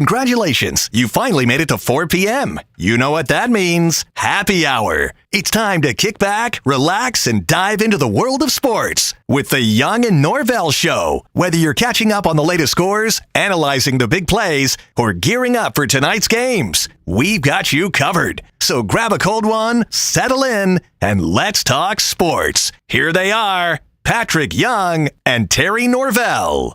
Congratulations, you finally made it to 4 p.m. You know what that means. Happy hour. It's time to kick back, relax, and dive into the world of sports with the Young and Norvelle Show. Whether you're catching up on the latest scores, analyzing the big plays, or gearing up for tonight's games, we've got you covered. So grab a cold one, settle in, and let's talk sports. Here they are, Patrick Young and Terry Norvelle.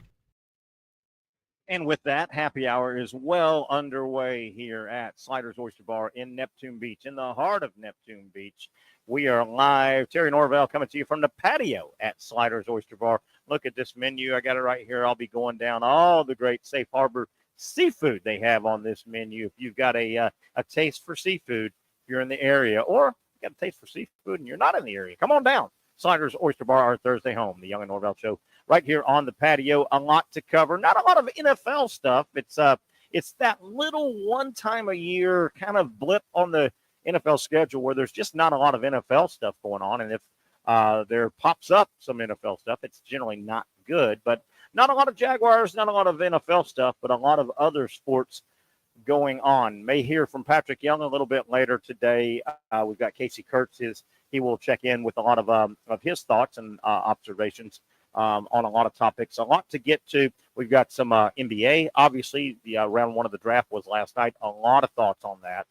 And with that, happy hour is well underway here at Sliders Oyster Bar in Neptune Beach, in the heart of Neptune Beach. We are live. Terry Norvelle coming to you from the patio at Sliders Oyster Bar. Look at this menu. I got it right here. I'll be going down all the great Safe Harbor seafood they have on this menu. If you've got a taste for seafood, if you're in the area, or you got a taste for seafood and you're not in the area, come on down. Sliders Oyster Bar, our Thursday home, the Young and Norvelle Show, right here on the patio. A lot to cover. Not a lot of NFL stuff. It's that little one time a year kind of blip on the NFL schedule where there's just not a lot of NFL stuff going on. And if there pops up some NFL stuff, it's generally not good. But not a lot of Jaguars, not a lot of NFL stuff, but a lot of other sports going on. May hear from Patrick Young a little bit later today. We've got Casey Kurtz. He will check in with a lot of his thoughts and observations on a lot of topics. A lot to get to. We've got some NBA. Obviously, the round one of the draft was last night. A lot of thoughts on that.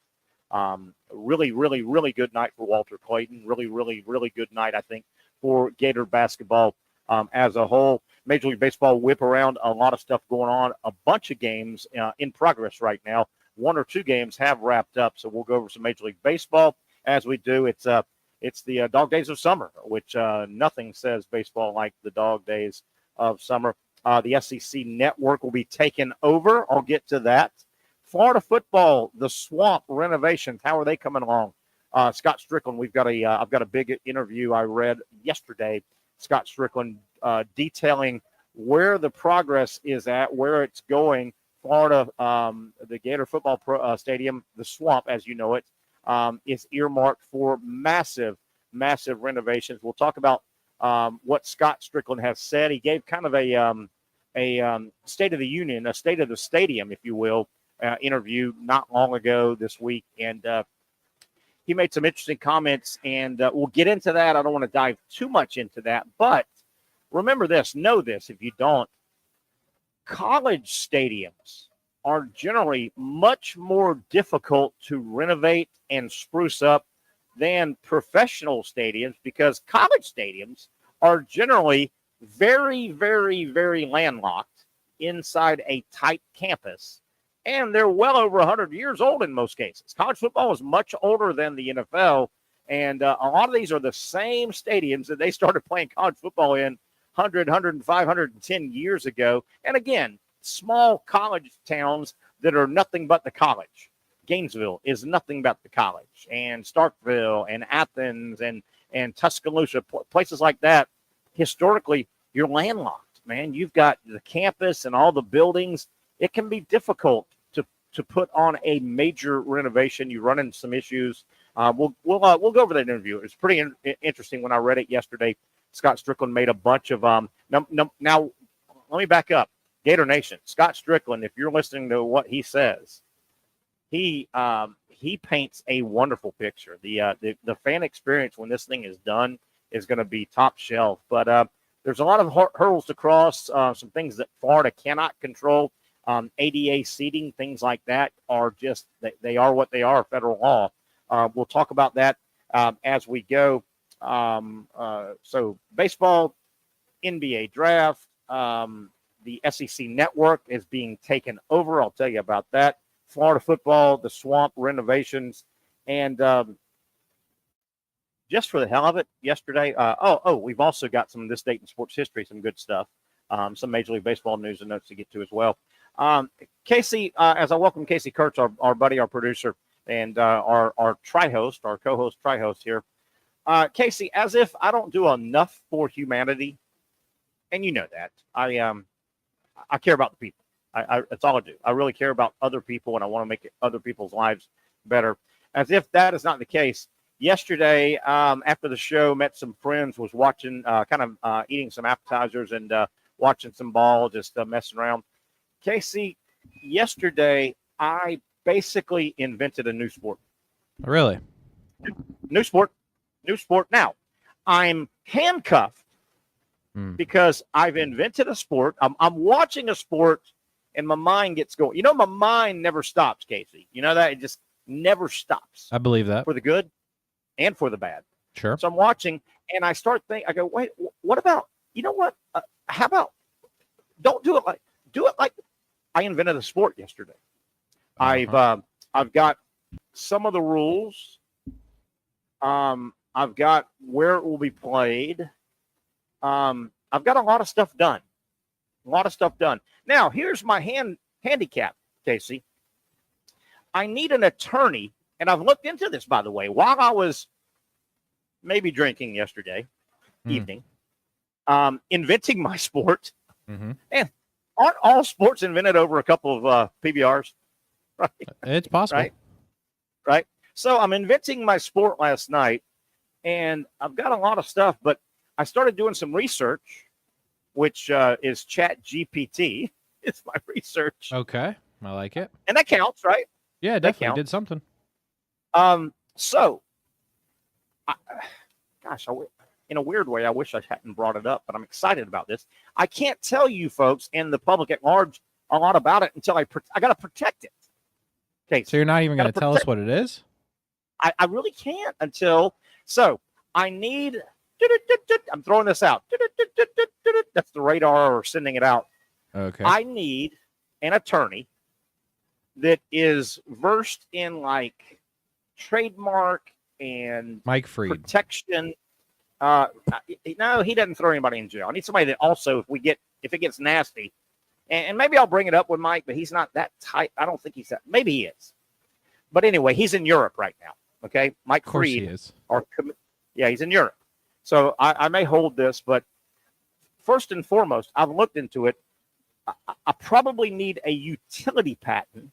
Really, really, really good night for Walter Clayton. Really, really, really good night, I think, for Gator basketball as a whole. Major League Baseball whip around. A lot of stuff going on. A bunch of games in progress right now. One or two games have wrapped up, so we'll go over some Major League Baseball. As we do, it's the dog days of summer, which nothing says baseball like the dog days of summer. The SEC network will be taken over. I'll get to that. Florida football, the Swamp renovations. How are they coming along? Scott Strickland, I've got a big interview I read yesterday. Scott Strickland detailing where the progress is at, where it's going. Florida, the Gator football stadium, the Swamp, as you know it, is earmarked for massive, massive renovations. We'll talk about what Scott Strickland has said. He gave kind of a State of the Union, a State of the Stadium, if you will, interview not long ago this week. And he made some interesting comments, and we'll get into that. I don't want to dive too much into that. But remember this, know this if you don't. College stadiums are generally much more difficult to renovate and spruce up than professional stadiums, because college stadiums are generally very, very, very landlocked inside a tight campus, and they're well over 100 years old in most cases. College football is much older than the NFL, and a lot of these are the same stadiums that they started playing college football in 100, 105, 110 years ago. And again, small college towns that are nothing but the college. Gainesville is nothing but the college, and Starkville and Athens and Tuscaloosa, places like that. Historically, you're landlocked, man. You've got the campus and all the buildings. It can be difficult to put on a major renovation. You run into some issues. We'll go over that interview. It was pretty interesting when I read it yesterday. Scott Strickland made a bunch of now let me back up. Gator Nation, Scott Strickland, if you're listening to what he says, he paints a wonderful picture. The fan experience when this thing is done is going to be top shelf. But there's a lot of hurdles to cross, some things that Florida cannot control. ADA seating, things like that are just, they are what they are, federal law. We'll talk about that as we go. So baseball, NBA draft, the SEC network is being taken over. I'll tell you about that. Florida football, the Swamp renovations, and just for the hell of it, yesterday. We've also got some This Date in Sports History, some good stuff, some Major League Baseball news and notes to get to as well. Casey, as I welcome Casey Kurtz, our buddy, our producer, and our tri-host, our co-host, tri-host here. Casey, as if I don't do enough for humanity, and you know that, I care about the people. That's all I do. I really care about other people, and I want to make other people's lives better. As if that is not the case, yesterday after the show, met some friends, was watching, eating some appetizers and watching some ball, just messing around. Casey, yesterday I basically invented a new sport. Really? New sport. Now, I'm handcuffed because I've invented a sport. I'm watching a sport, and my mind gets going. You know, my mind never stops, Casey. You know that? It just never stops. I believe that. For the good and for the bad. Sure. So I'm watching, and I start thinking, I go, wait, what about, you know what? How about, do it like I invented a sport yesterday. I've got some of the rules. I've got where it will be played. I've got a lot of stuff done. Now, here's my handicap, Casey. I need an attorney, and I've looked into this, by the way, while I was maybe drinking yesterday evening, inventing my sport. And aren't all sports invented over a couple of PBRs? Right? It's possible. Right? So I'm inventing my sport last night, and I've got a lot of stuff, but I started doing some research, which is Chat GPT. It's my research. Okay. I like it. And that counts, right? Yeah, definitely did something. So, in a weird way, I wish I hadn't brought it up, but I'm excited about this. I can't tell you folks and the public at large a lot about it until I got to protect it. Okay. So you're not even going to tell us what it is? I really can't until. So I need. I'm throwing this out. That's the radar sending it out. Okay. I need an attorney that is versed in like trademark and Mike Freed protection. No, he doesn't throw anybody in jail. I need somebody that also, if it gets nasty, and maybe I'll bring it up with Mike, but he's not that tight. I don't think he's that. Maybe he is. But anyway, he's in Europe right now. Okay, Mike Freed. He is. He's in Europe. So I may hold this, but first and foremost, I've looked into it. I probably need a utility patent.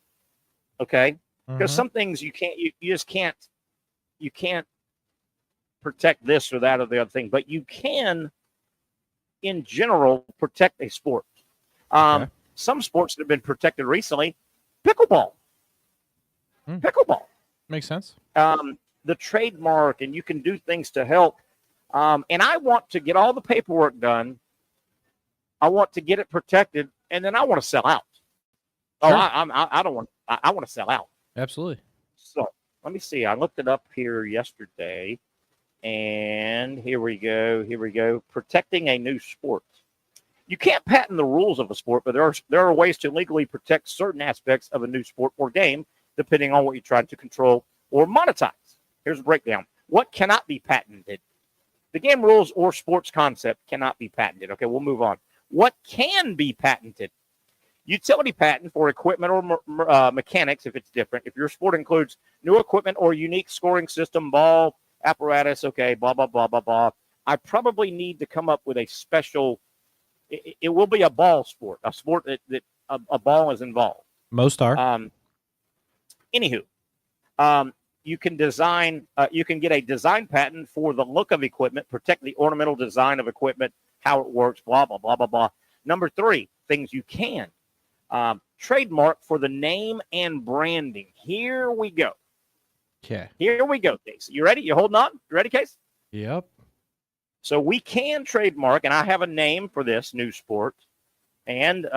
Okay, because some things you just can't protect this or that or the other thing, but you can, in general, protect a sport. Some sports that have been protected recently, pickleball. Pickleball makes sense. The trademark, and you can do things to help. And I want to get all the paperwork done. I want to get it protected, and then I want to sell out. Sure. I want to sell out. Absolutely. So let me see. I looked it up here yesterday, and here we go. Protecting a new sport. You can't patent the rules of a sport, but there are ways to legally protect certain aspects of a new sport or game, depending on what you try to control or monetize. Here's a breakdown. What cannot be patented? The game rules or sports concept cannot be patented. Okay, we'll move on. What can be patented? Utility patent for equipment or mechanics, if it's different. If your sport includes new equipment or unique scoring system, ball, apparatus, okay, blah, blah, blah, blah, blah. I probably need to come up with a special, it will be a ball sport, a sport that a ball is involved. Most are. Anywho, you can get a design patent for the look of equipment, protect the ornamental design of equipment, how it works, blah, blah, blah, blah, blah. Number 3, things you can. Trademark for the name and branding. Here we go. Okay. Here we go, Case. You ready? You holding on? You ready, Case? Yep. So we can trademark, and I have a name for this new sport, and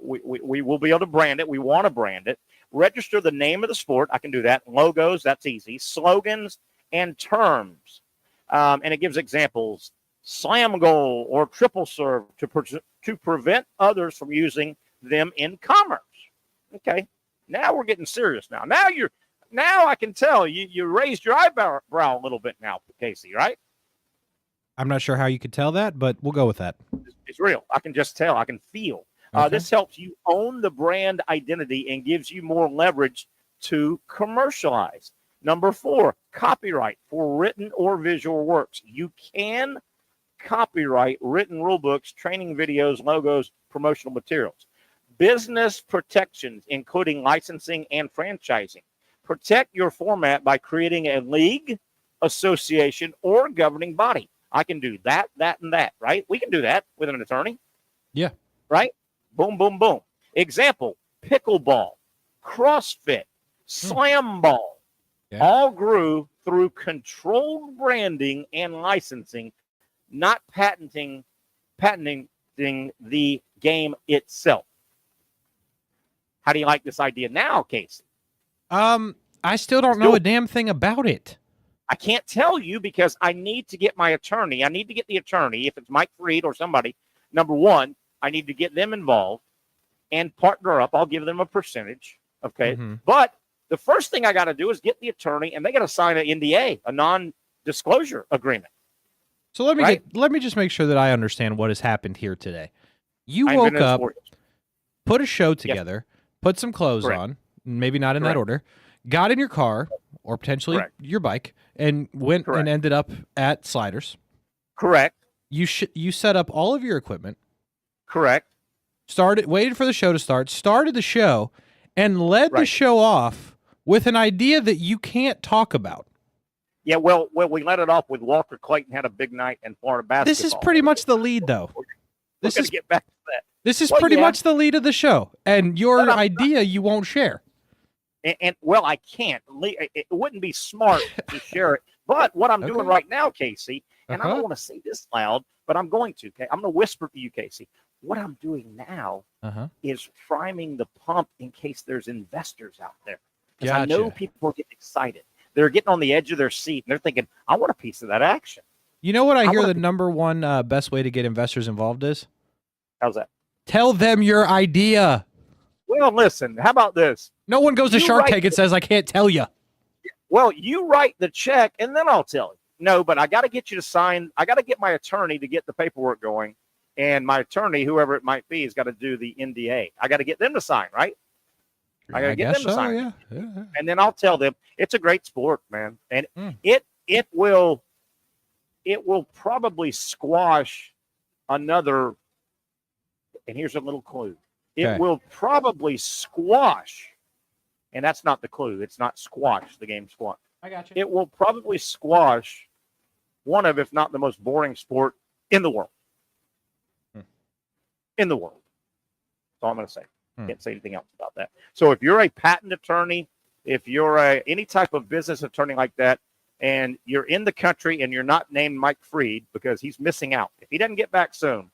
we will be able to brand it. We want to brand it. Register the name of the sport. I can do that. Logos, that's easy. Slogans and terms. And it gives examples. Slam goal or triple serve to prevent others from using them in commerce. Okay. Now we're getting serious now. Now I can tell you raised your eyebrow a little bit now, Casey, right? I'm not sure how you could tell that, but we'll go with that. It's real. I can just tell. I can feel. Okay. This helps you own the brand identity and gives you more leverage to commercialize. Number 4, copyright for written or visual works. You can copyright written rule books, training videos, logos, promotional materials. Business protections, including licensing and franchising. Protect your format by creating a league, association, or governing body. I can do that, and that, right? We can do that with an attorney. Yeah. Right? Boom, boom, boom. Example, pickleball, CrossFit, slam ball, all grew through controlled branding and licensing, not patenting the game itself. How do you like this idea now, Casey? I still don't know a damn thing about it. I can't tell you because I need to get my attorney. I need to get the attorney, if it's Mike Freed or somebody. Number one, I need to get them involved and partner up. I'll give them a percentage, okay? But the first thing I got to do is get the attorney, and they got to sign an NDA, a non-disclosure agreement. So let me just make sure that I understand what has happened here today. You woke up, put a show together, put some clothes on, maybe not in that order, got in your car or potentially your bike, and went and ended up at Sliders. Correct. You set up all of your equipment. Correct. Waited for the show to start, started the show, and led the show off with an idea that you can't talk about. Yeah, well, we let it off with Walter Clayton had a big night in Florida basketball. This is pretty much the lead, though. We're going to get back to that. This is pretty much the lead of the show, and your idea you won't share. And I can't. It wouldn't be smart to share it. But what I'm doing right now, Casey, and I don't want to say this loud, but I'm going to. Okay, I'm going to whisper to you, Casey. What I'm doing now is priming the pump in case there's investors out there. Because I know people are getting excited. They're getting on the edge of their seat, and they're thinking, I want a piece of that action. You know what I hear the number one best way to get investors involved is? How's that? Tell them your idea. Well, listen, how about this? No one goes to Shark Tank and says, I can't tell you. Well, you write the check, and then I'll tell you. No, but I got to get you to sign. I got to get my attorney to get the paperwork going, and my attorney, whoever it might be, has got to do the NDA. I got to get them to sign, right? I got to get them to sign. Yeah. And then I'll tell them it's a great sport, man. And it will probably squash another. And here's a little clue. It will probably squash, and that's not the clue. It's not squash, the game squash. I got you. It will probably squash one of, if not the most boring sport in the world. In the world. That's all I'm going to say. Can't say anything else about that. So if you're a patent attorney, if you're any type of business attorney like that, and you're in the country and you're not named Mike Freed because he's missing out. If he doesn't get back soon,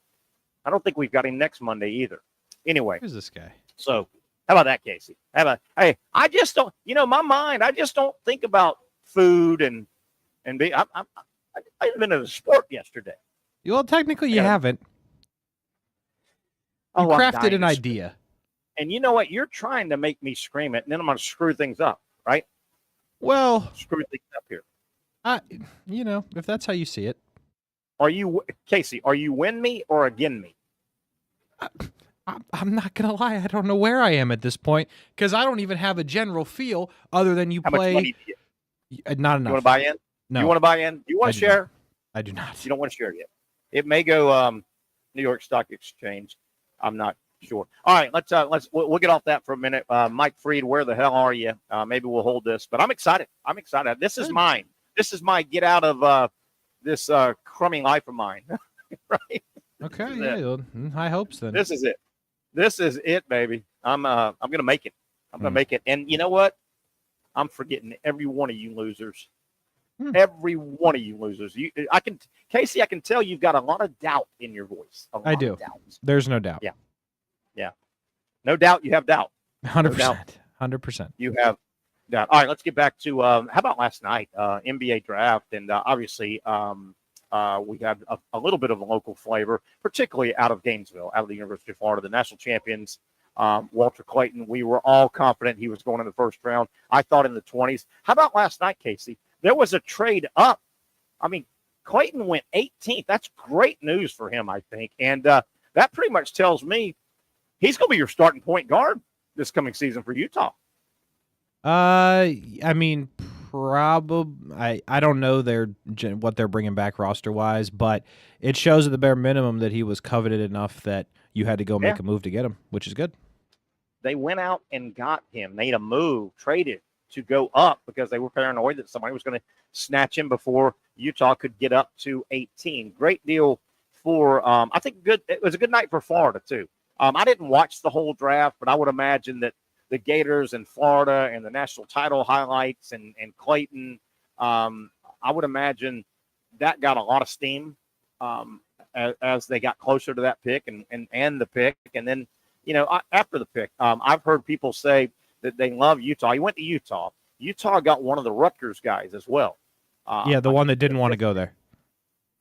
I don't think we've got him next Monday either. Anyway. Who's this guy? So how about that, Casey? Hey, I just don't, my mind, I just don't think about food and be. I've been in a sport yesterday. Well, technically you haven't. You crafted an idea. And you know what? You're trying to make me scream it, and then I'm going to screw things up, right? Well, screw things up here. If that's how you see it. Casey, are you win me or again me? I'm not going to lie. I don't know where I am at this point because I don't even have a general feel other than you play. How much money do you get? Not enough. You want to buy in? No. You want to buy in? You want to share? I do not. You don't want to share yet. It may go New York Stock Exchange. I'm not sure. All right, we'll get off that for a minute. Mike Freed, where the hell are you? Maybe we'll hold this, but I'm excited. This is mine. This is my get out of this crummy life of mine. Right? Okay. High hopes then. This is it. This is it, baby. I'm gonna make it. I'm gonna make it. And you know what? I'm forgetting every one of you losers. Every one of you losers. Casey, I can tell you've got a lot of doubt in your voice. I do. There's no doubt. Yeah. No doubt you have doubt. 100%. 100%. You have doubt. All right, let's get back to how about last night, NBA draft, and obviously we had a little bit of a local flavor, particularly out of Gainesville, out of the University of Florida, the national champions. Walter Clayton, we were all confident he was going in the first round. I thought in the 20s. How about last night, Casey? There was a trade up. I mean, Clayton went 18th. That's great news for him, I think. And that pretty much tells me he's going to be your starting point guard this coming season for Utah. I mean, probably. I don't know what they're bringing back roster-wise, but it shows at the bare minimum that he was coveted enough that you had to go make a move to get him, which is good. They went out and got him, made a move, traded to go up because they were paranoid that somebody was going to snatch him before Utah could get up to 18. Great deal for, I think, good. It was a good night for Florida, too. I didn't watch the whole draft, but I would imagine that the Gators in Florida and the national title highlights and Clayton, I would imagine that got a lot of steam as they got closer to that pick and the pick. And then, after the pick, I've heard people say that they love Utah. He went to Utah. Utah got one of the Rutgers guys as well. The one that didn't want to go there.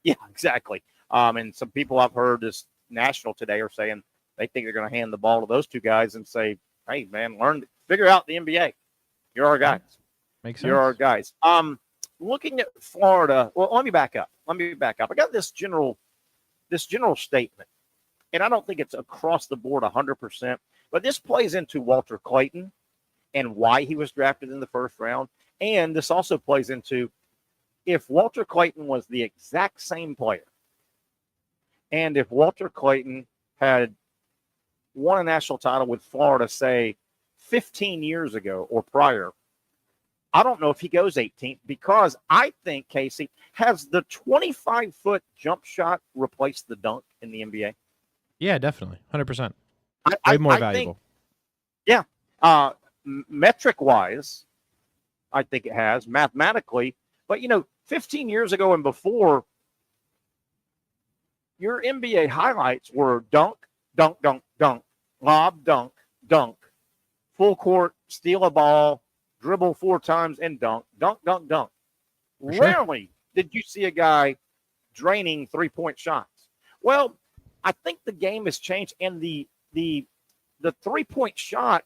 Yeah, exactly. And some people I've heard this national today are saying they think they're going to hand the ball to those two guys and say, hey, man, figure out the NBA. You're our guys. Makes sense. You're our guys. Looking at Florida, well, let me back up. I got this general statement, and I don't think it's across the board 100%, but this plays into Walter Clayton and why he was drafted in the first round. And this also plays into if Walter Clayton was the exact same player, and if Walter Clayton had won a national title with Florida, say, 15 years ago or prior, I don't know if he goes 18th because I think, Casey, has the 25-foot jump shot replaced the dunk in the NBA? Yeah, definitely. 100%. Way more valuable. Think, yeah. Metric-wise, I think it has. Mathematically. But, 15 years ago and before, your NBA highlights were dunk, dunk, dunk, dunk, lob, dunk, dunk, full court, steal a ball, dribble 4 times, and dunk, dunk, dunk, dunk. Sure. Rarely did you see a guy draining 3-point shots. Well, I think the game has changed, and the 3-point shot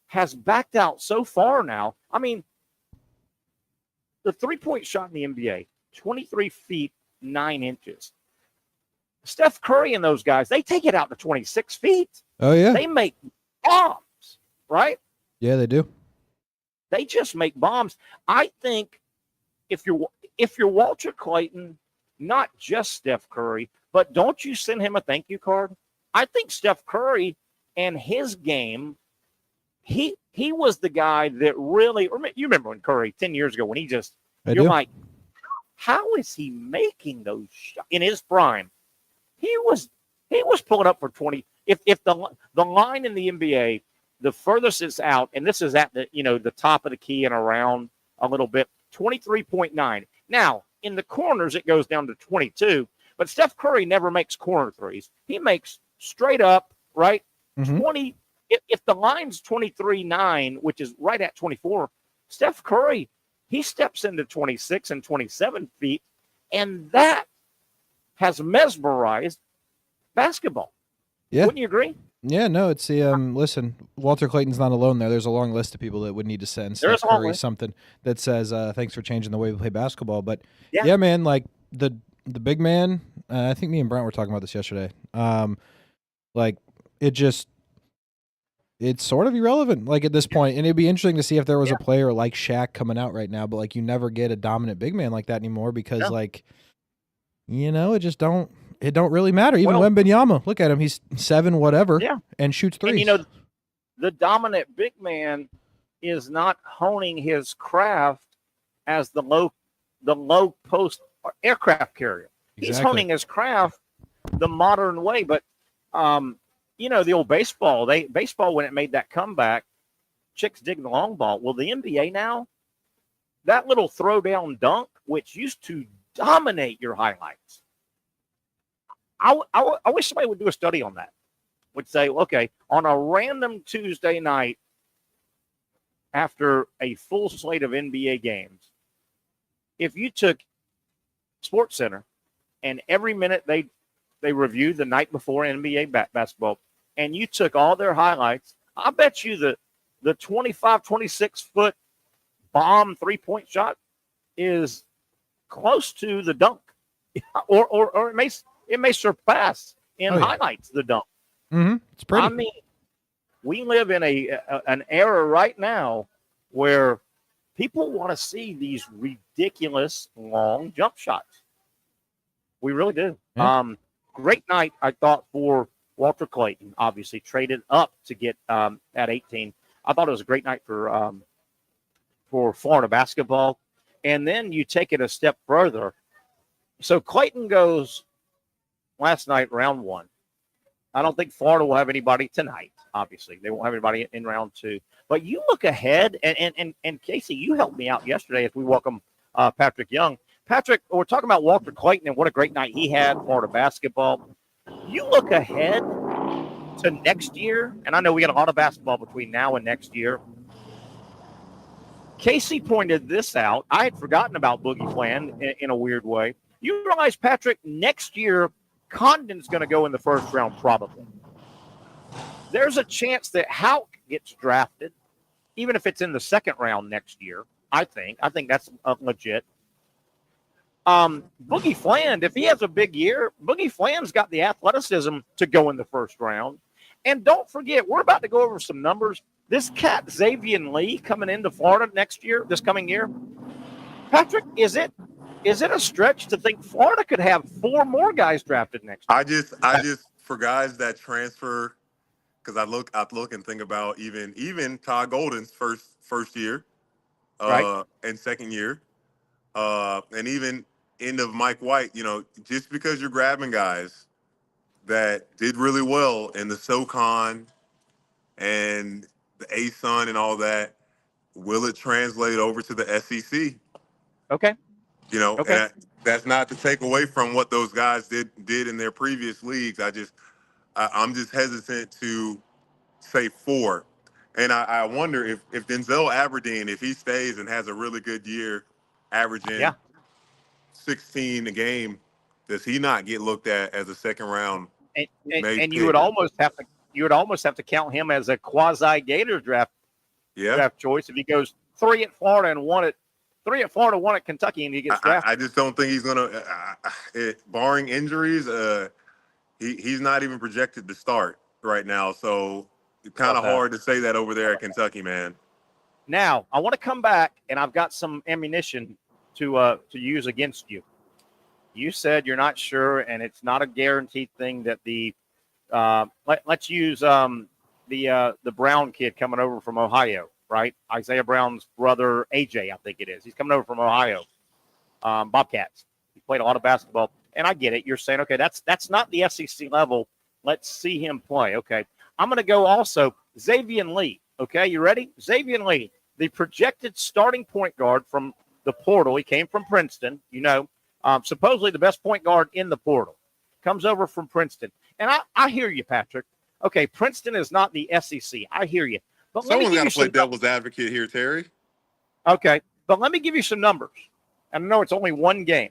has backed out so far now. I mean, the 3-point shot in the NBA, 23 feet, 9 inches. Steph Curry and those guys, they take it out to 26 feet. Oh, yeah. They make bombs, right? Yeah, they do. They just make bombs. I think if you're Walter Clayton, not just Steph Curry, but don't you send him a thank you card? I think Steph Curry and his game, he was the guy that really, you remember when Curry 10 years ago when you're like, how is he making those shots in his prime? He was pulling up for 20. If the line in the NBA, the furthest it's out, and this is at the top of the key and around a little bit, 23.9. Now, in the corners, it goes down to 22, but Steph Curry never makes corner threes. He makes straight up, right? Mm-hmm. 20. If the line's 23.9, which is right at 24, Steph Curry, he steps into 26 and 27 feet, and that has mesmerized basketball. Yeah. Wouldn't you agree? Yeah, no, it's the listen, Walter Clayton's not alone there. There's a long list of people that would need to send Steph Curry something that says thanks for changing the way we play basketball. But yeah man, like the big man, I think me and Brent were talking about this yesterday. Like it's sort of irrelevant, like at this point. And it'd be interesting to see if there was a player like Shaq coming out right now, but like you never get a dominant big man like that anymore because it don't really matter. Even Wembanyama, look at him, he's 7 whatever and shoots threes. And the dominant big man is not honing his craft as the low post aircraft carrier. Exactly. He's honing his craft the modern way, but the old baseball, when it made that comeback, chicks dig the long ball. Well, the NBA now, that little throwdown dunk, which used to dominate your highlights. I wish somebody would do a study on that. Would say, okay, on a random Tuesday night after a full slate of NBA games, if you took SportsCenter and every minute they reviewed the night before NBA basketball, and you took all their highlights, I bet you the 25, 26-foot bomb 3-point shot is close to the dunk, or it may surpass in highlights the dunk. Mm-hmm. It's pretty. I mean, we live in an era right now where people want to see these ridiculous long jump shots. We really do. Yeah. Great night, I thought, for Walter Clayton. Obviously, traded up to get at 18. I thought it was a great night for Florida basketball. And then you take it a step further. So Clayton goes last night, round 1. I don't think Florida will have anybody tonight. Obviously, they won't have anybody in round 2. But you look ahead, and Casey, you helped me out yesterday as we welcome Patrick Young. Patrick, we're talking about Walter Clayton and what a great night he had, Florida basketball. You look ahead to next year, and I know we got a lot of basketball between now and next year. Casey pointed this out. I had forgotten about Boogie Flan in a weird way. You realize, Patrick, next year, Condon's going to go in the first round probably. There's a chance that Houck gets drafted, even if it's in the second round next year, I think. I think that's legit. Boogie Flan, if he has a big year, Boogie Flan's got the athleticism to go in the first round. And don't forget, we're about to go over some numbers. This cat, Xavier Lee, coming into Florida next year, this coming year. Patrick, is it a stretch to think Florida could have 4 more guys drafted next year? I just for guys that transfer, because I look and think about even Todd Golden's first year, right, and second year, and even end of Mike White. Just because you're grabbing guys that did really well in the SoCon and the ASUN and all that, will it translate over to the SEC? Okay. Okay. And that's not to take away from what those guys did in their previous leagues. I'm just hesitant to say 4. And I wonder if Denzel Aberdeen, if he stays and has a really good year, averaging 16 a game, does he not get looked at as a second round? And you would almost have to count him as a quasi Gators draft choice if he goes 3 at Florida and 1 at Kentucky, and he gets drafted. I just don't think he's going to, barring injuries, he's not even projected to start right now. So it's kind of hard to say that over there at Kentucky, man. Now, I want to come back, and I've got some ammunition to use against you. You said you're not sure, and it's not a guaranteed thing that let's use the Brown kid coming over from Ohio, right? Isaiah Brown's brother, AJ, I think it is. He's coming over from Ohio, Bobcats. He played a lot of basketball, and I get it. You're saying, okay, that's not the SEC level. Let's see him play. Okay, I'm going to go also Xavier Lee. Okay, you ready? Xavier Lee, the projected starting point guard from the portal. He came from Princeton, supposedly the best point guard in the portal. Comes over from Princeton. And I hear you, Patrick. Okay, Princeton is not the SEC. I hear you. But someone's got to play devil's advocate here, Terry. Okay, but let me give you some numbers. And I know it's only one game.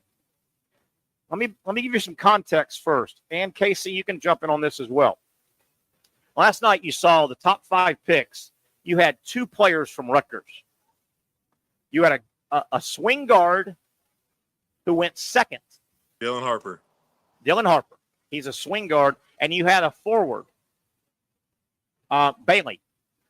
Let me give you some context first. And Casey, you can jump in on this as well. Last night you saw the top 5 picks. You had 2 players from Rutgers. You had a swing guard who went second. Dylan Harper. He's a swing guard. And you had a forward. Bailey.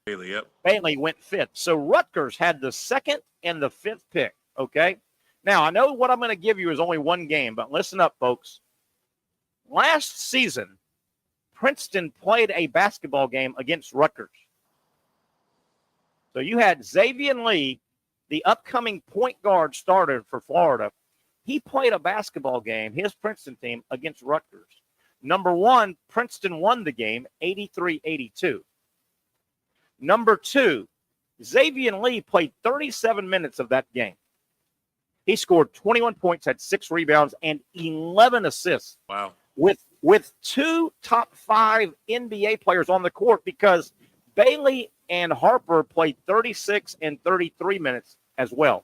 Yep. Bailey went 5th. So Rutgers had the 2nd and the 5th pick, okay? Now, I know what I'm going to give you is only one game, but listen up, folks. Last season, Princeton played a basketball game against Rutgers. So you had Xavier Lee, the upcoming point guard starter for Florida. He played a basketball game, his Princeton team, against Rutgers. Number 1, Princeton won the game 83-82. Number 2, Xavier Lee played 37 minutes of that game. He scored 21 points, had 6 rebounds, and 11 assists. Wow. With 2 top 5 NBA players on the court, because Bailey and Harper played 36 and 33 minutes as well.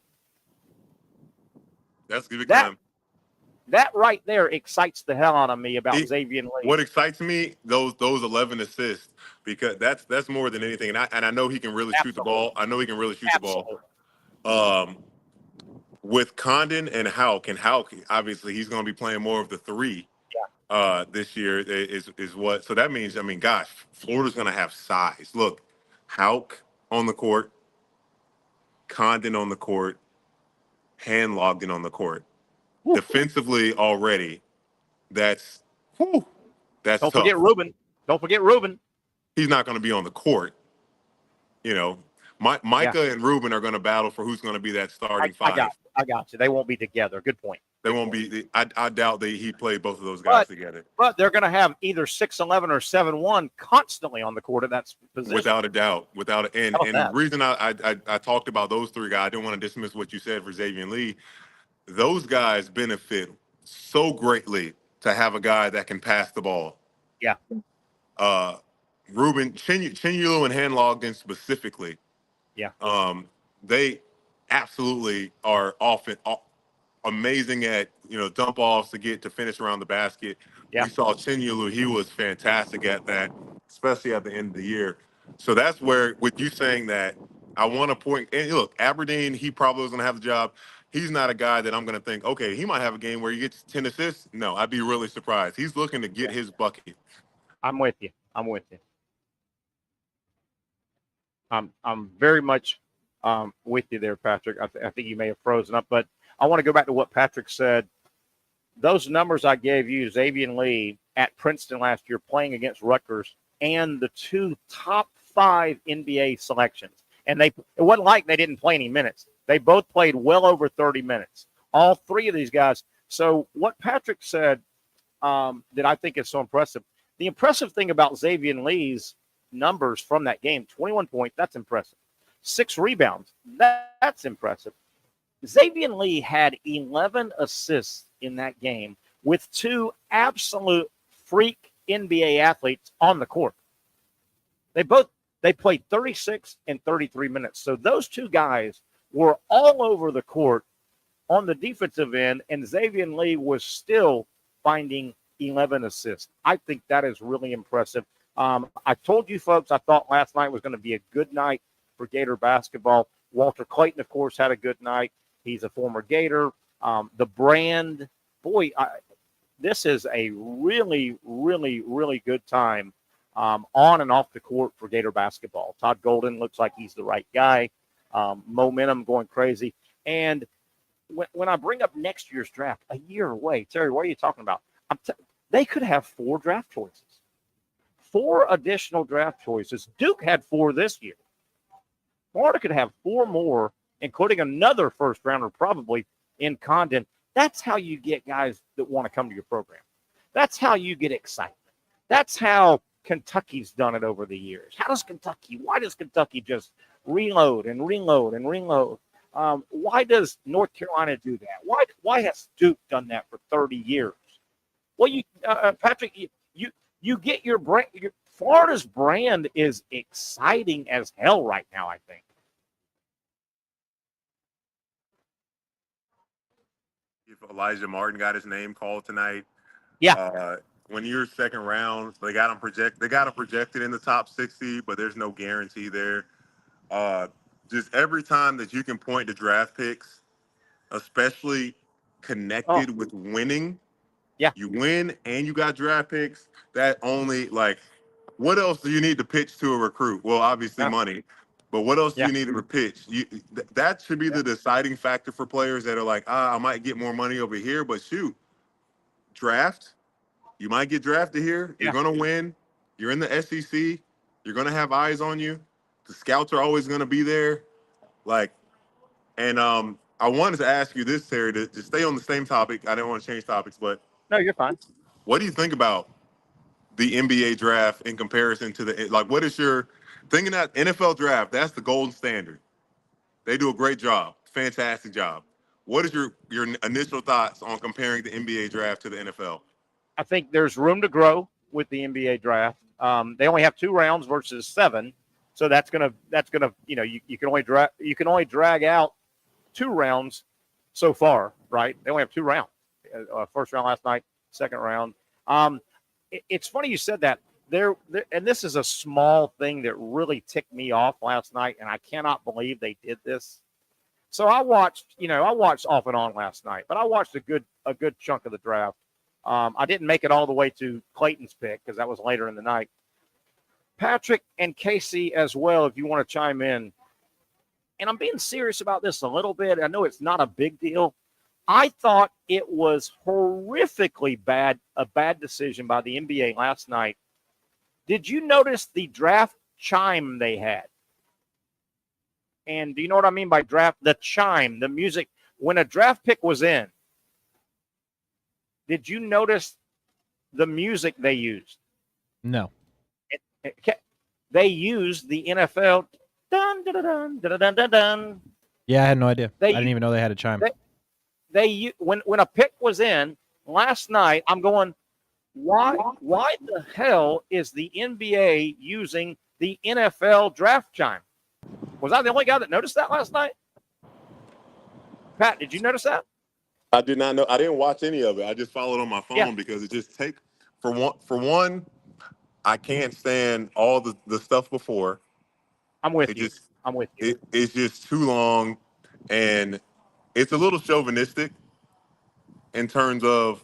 That's good. That right there excites the hell out of me about Xavier Lee. What excites me, those 11 assists, because that's more than anything. And I know he can really shoot the ball. The ball. With Condon and Houck, obviously he's going to be playing more of the 3 this year is what. So that means, gosh, Florida's going to have size. Look, Houck on the court, Condon on the court, Handlogden on the court. Woo. Defensively already, that's Don't tough. forget Reuben. He's not going to be on the court. Micah and Reuben are going to battle for who's going to be that starting 5. I got you. They won't be together. Good point. They won't be. I doubt he played both of those guys together. But they're going to have either 6'11" or 7'1" constantly on the court at that position. Without a doubt. And the reason I talked about those three guys, I didn't want to dismiss what you said for Xavier Lee. Those guys benefit so greatly to have a guy that can pass the ball. Yeah. Ruben Chinyulu and Handlogden specifically. Yeah. They absolutely are often amazing at dump offs to finish around the basket. Yeah. We saw Chinyulu; he was fantastic at that, especially at the end of the year. So that's where, with you saying that, I want to point. And look, Aberdeen, he probably was going to have the job. He's not a guy that I'm going to think, okay, he might have a game where he gets 10 assists. No, I'd be really surprised. He's looking to get his bucket. I'm with you. I'm very much with you there, Patrick. I think you may have frozen up, but I want to go back to what Patrick said. Those numbers I gave you, Xavier Lee at Princeton last year, playing against Rutgers, and the 2 top 5 NBA selections. And it wasn't like they didn't play any minutes. They both played well over 30 minutes, all 3 of these guys. So what Patrick said that I think is so impressive, the impressive thing about Xavier Lee's numbers from that game, 21 points, that's impressive. 6 rebounds, that's impressive. Xavier Lee had 11 assists in that game with 2 absolute freak NBA athletes on the court. They played 36 and 33 minutes. So those 2 guys were all over the court on the defensive end, and Xavier Lee was still finding 11 assists. I think that is really impressive. I told you folks I thought last night was going to be a good night for Gator basketball. Walter Clayton, of course, had a good night. He's a former Gator. The brand, boy, this is a really, really, really good time on and off the court for Gator basketball. Todd Golden looks like he's the right guy. Momentum going crazy. And when I bring up next year's draft, a year away, Terry, what are you talking about? They could have 4 draft choices. 4 additional draft choices. Duke had 4 this year. Florida could have 4 more, including another first rounder probably in Condon. That's how you get guys that want to come to your program. That's how you get excitement. That's how Kentucky's done it over the years. Why does Kentucky just reload and reload and reload? Why does North Carolina do that? Why has Duke done that for 30 years? Well, Patrick, you get your brand. Florida's brand is exciting as hell right now, I think. If Elijah Martin got his name called tonight, yeah. When you're second round, they got him projected in the top 60, but there's no guarantee there. Just every time that you can point to draft picks, especially connected with winning, you win and you got draft picks. That only, what else do you need to pitch to a recruit? Well, obviously money, but what else do you need to pitch? That should be the deciding factor for players that are like, I might get more money over here, but shoot, draft. You might get drafted here. You're going to win. You're in the SEC. You're going to have eyes on you. The scouts are always going to be there. I wanted to ask you this, Terry, to stay on the same topic. I didn't want to change topics, but. No, you're fine. What do you think about the NBA draft in comparison to what is your thinking that NFL draft? That's the gold standard. They do a great job. Fantastic job. What is your initial thoughts on comparing the NBA draft to the NFL? I think there's room to grow with the NBA draft. They only have 2 rounds versus 7, so that's gonna you can only drag out 2 rounds so far, right? They only have 2 rounds. First round last night, second round. It's funny you said that. And this is a small thing that really ticked me off last night, and I cannot believe they did this. So I watched off and on last night, but I watched a good chunk of the draft. I didn't make it all the way to Clayton's pick because that was later in the night. Patrick and Casey as well, if you want to chime in. And I'm being serious about this a little bit. I know it's not a big deal. I thought it was horrifically a bad decision by the NBA last night. Did you notice the draft chime they had? And do you know what I mean by draft? The chime, the music. When a draft pick was in, Did you notice the music they used? No. They used the NFL. Dun, dun, dun, dun, dun, dun, dun. Yeah, I had no idea. I didn't even know they had a chime. When a pick was in last night, I'm going, why the hell is the NBA using the NFL draft chime? Was I the only guy that noticed that last night? Pat, did you notice that? I did not know. I didn't watch any of it. I just followed on my phone because it just for one, I can't stand all the stuff before. I'm with you. It's just too long, and it's a little chauvinistic in terms of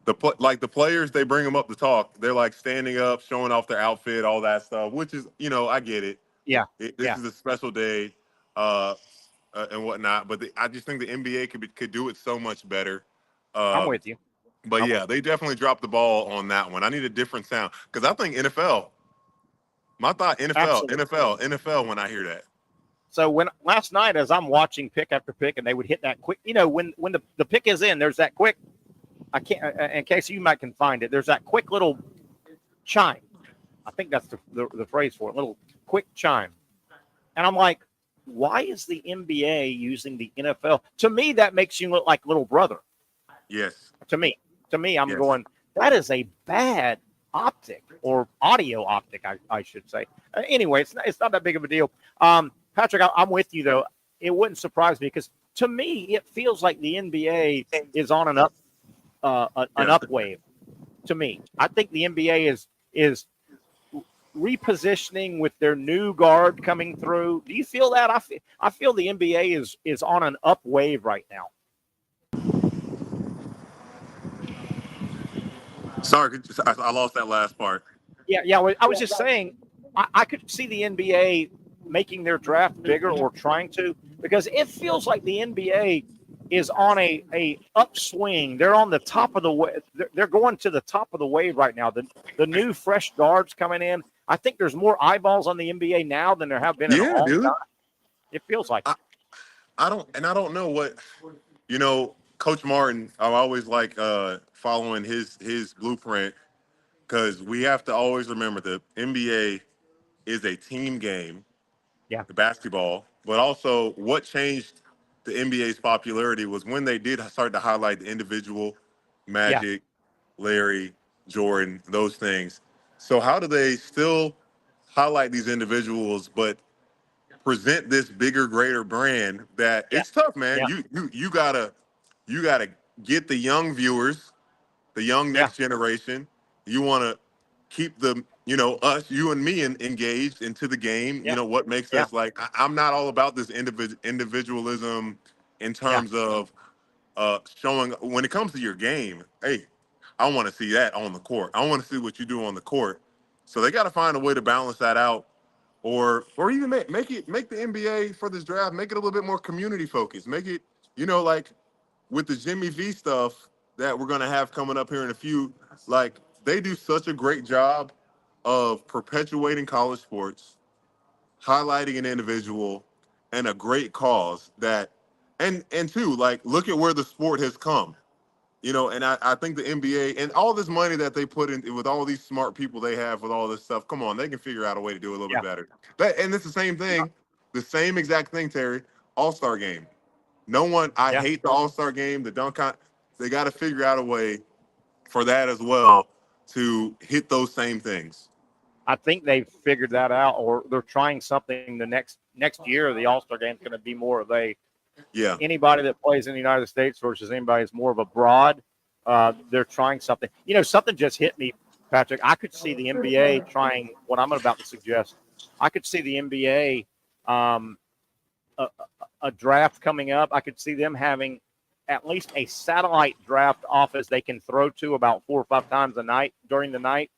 the players. They bring them up to talk. They're like standing up, showing off their outfit, all that stuff. Which is, I get it. Yeah. This is a special day, and whatnot. But I just think the NBA could do it so much better. I'm with you. But they definitely dropped the ball on that one. I need a different sound because I think NFL. My thought NFL when I hear that. So when last night, as I'm watching pick after pick, and they would hit that quick, when the pick is in, there's that quick. I can't. In case you might can find it, there's that quick little chime. I think that's the phrase for it. Little quick chime. And I'm like, why is the NBA using the NFL? To me, that makes you look like little brother. Yes. To me, I'm going, that is a bad optic or audio optic, I should say. Anyway, it's not that big of a deal. Patrick, I'm with you, though. It wouldn't surprise me because to me, it feels like the NBA is on an up wave. To me, I think the NBA is repositioning with their new guard coming through. Do you feel that? I feel the NBA is on an up wave right now. Sorry, I lost that last part. Yeah. I was just saying, I could see the NBA making their draft bigger or trying to, because it feels like the NBA is on a upswing. They're on the top of the wave. They're going to the top of the wave right now. The new fresh guards coming in. I think there's more eyeballs on the NBA now than there have been in a long time. It feels like I don't know what, Coach Martin, I always like following his blueprint because we have to always remember the NBA is a team game. Yeah. The basketball, but also what changed the NBA's popularity was when they did start to highlight the individual, Magic, Larry, Jordan, those things. So how do they still highlight these individuals but present this bigger, greater brand that it's tough, man. Yeah. You gotta get the young viewers, the young next generation. You want to keep the us, you and me, engaged into the game. What makes us like. I'm not all about this individualism in terms of showing when it comes to your game. Hey, I want to see that on the court. I want to see what you do on the court. So they got to find a way to balance that out, or even make the NBA for this draft, make it a little bit more community focused. Make it like with the Jimmy V stuff that we're gonna have coming up here in a few. Like they do such a great job of perpetuating college sports, highlighting an individual and a great cause that, and two, like look at where the sport has come, and I think the NBA and all this money that they put in with all these smart people they have with all this stuff, come on, they can figure out a way to do it a little bit better. And it's the same thing, the same exact thing, Terry, All-Star game. I hate the All-Star game, the dunk con, they got to figure out a way for that as well to hit those same things. I think they've figured that out, or they're trying something. The next year, the All-Star game is going to be more of anybody that plays in the United States versus anybody is more of a broad. They're trying something. Something just hit me, Patrick. I could see the NBA trying what I'm about to suggest. I could see the NBA a draft coming up. I could see them having at least a satellite draft office they can throw to about 4 or 5 times a night during the night.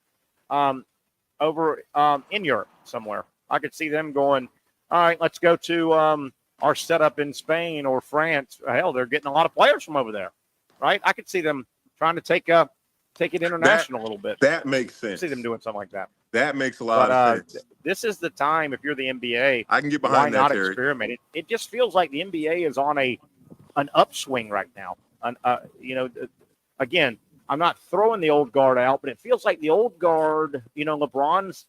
Over in Europe somewhere. I could see them going, all right, let's go to our setup in Spain or France. Hell, they're getting a lot of players from over there, right? I could see them trying to take it international a little bit. That makes sense. I see them doing something like that. That makes a lot of sense. This is the time, if you're the NBA, I can get behind that, why not Terry. experiment? It just feels like the NBA is on an upswing right now. Again, I'm not throwing the old guard out, but it feels like the old guard, LeBron's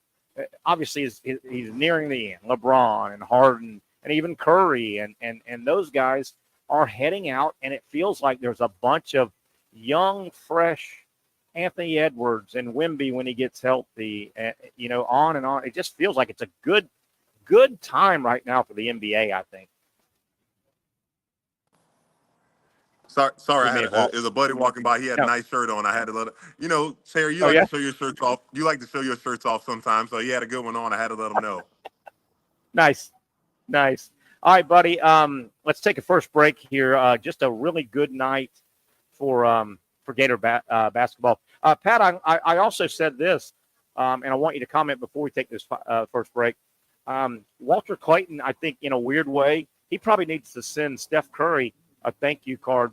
obviously he's nearing the end. LeBron and Harden and even Curry and those guys are heading out, and it feels like there's a bunch of young, fresh Anthony Edwards and Wemby when he gets healthy, on and on. It just feels like it's a good time right now for the NBA, I think. Sorry, it was a buddy walking by. He had a nice shirt on. I had to let him, Sarah, you like to show your shirts off. You like to show your shirts off sometimes, so he had a good one on. I had to let him know. Nice. All right, buddy. Let's take a first break here. Just a really good night for Gator basketball. Pat, I also said this, and I want you to comment before we take this first break. Walter Clayton, I think, in a weird way, he probably needs to send Steph Curry a thank you card.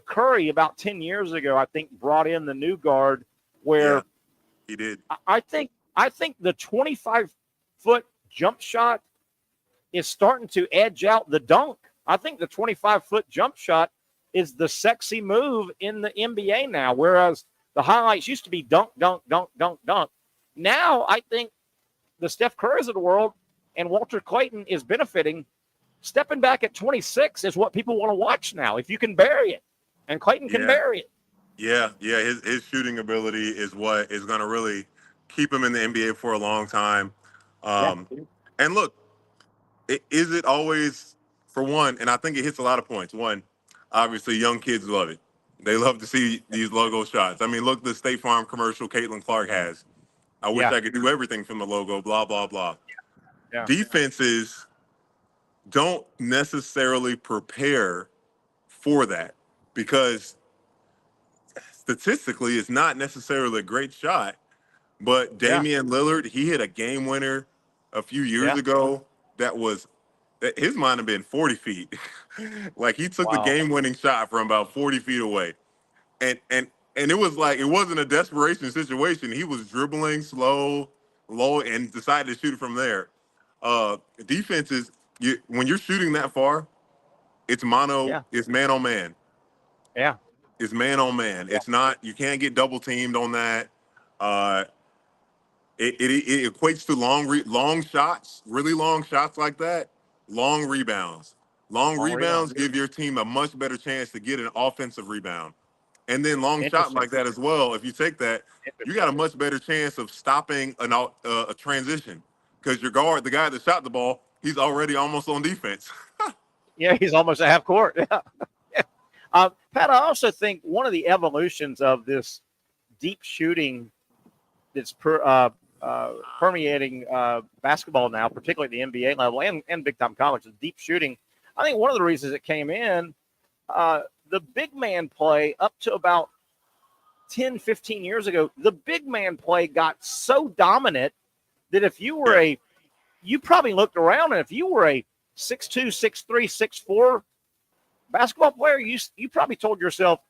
Curry about 10 years ago, I think, brought in the new guard where he did. I think the 25-foot jump shot is starting to edge out the dunk. I think the 25-foot jump shot is the sexy move in the NBA now, whereas the highlights used to be dunk, dunk, dunk, dunk, dunk. Now I think the Steph Currys of the world and Walter Clayton is benefiting. Stepping back at 26 is what people want to watch now, if you can bury it. And Clayton can bury it. Yeah. His shooting ability is what is going to really keep him in the NBA for a long time. And look, is it always, for one, and I think it hits a lot of points. One, obviously, young kids love it. They love to see these logo shots. I mean, look, the State Farm commercial Caitlin Clark has. I wish I could do everything from the logo, blah, blah, blah. Yeah. Defenses don't necessarily prepare for that because statistically it's not necessarily a great shot, but Damian Lillard, he hit a game winner a few years ago that his might have been 40 feet. Like he took the game winning shot from about 40 feet away. And it was like, it wasn't a desperation situation. He was dribbling slow, low, and decided to shoot it from there. Defenses, when you're shooting that far, it's it's man on man. Yeah. It's man on man. It's not, you can't get double teamed on that. It equates to long shots, really long shots like that, long rebounds. Long rebounds give your team a much better chance to get an offensive rebound. And then long shot like that as well, if you take that, you got a much better chance of stopping a transition because your guard, the guy that shot the ball, he's already almost on defense. Yeah, he's almost at half court. Pat, I also think one of the evolutions of this deep shooting that's permeating basketball now, particularly at the NBA level and big-time college, is deep shooting. I think one of the reasons it came in, the big man play up to about 10, 15 years ago, the big man play got so dominant that if you were you probably looked around, and if you were a 6'2", 6'3", 6'4", basketball player, you probably told yourself,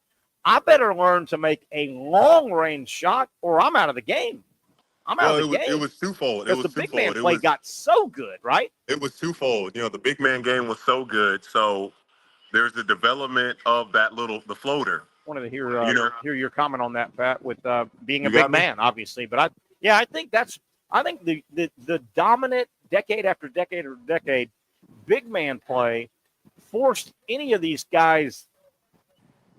I better learn to make a long-range shot or I'm out of the game. It was twofold. Because the big man play got so good, right? It was twofold. The big man game was so good. So there's the development of the floater. I wanted to hear your comment on that, Pat, with being a big man, obviously. But I think the dominant decade after decade or decade big man play forced any of these guys,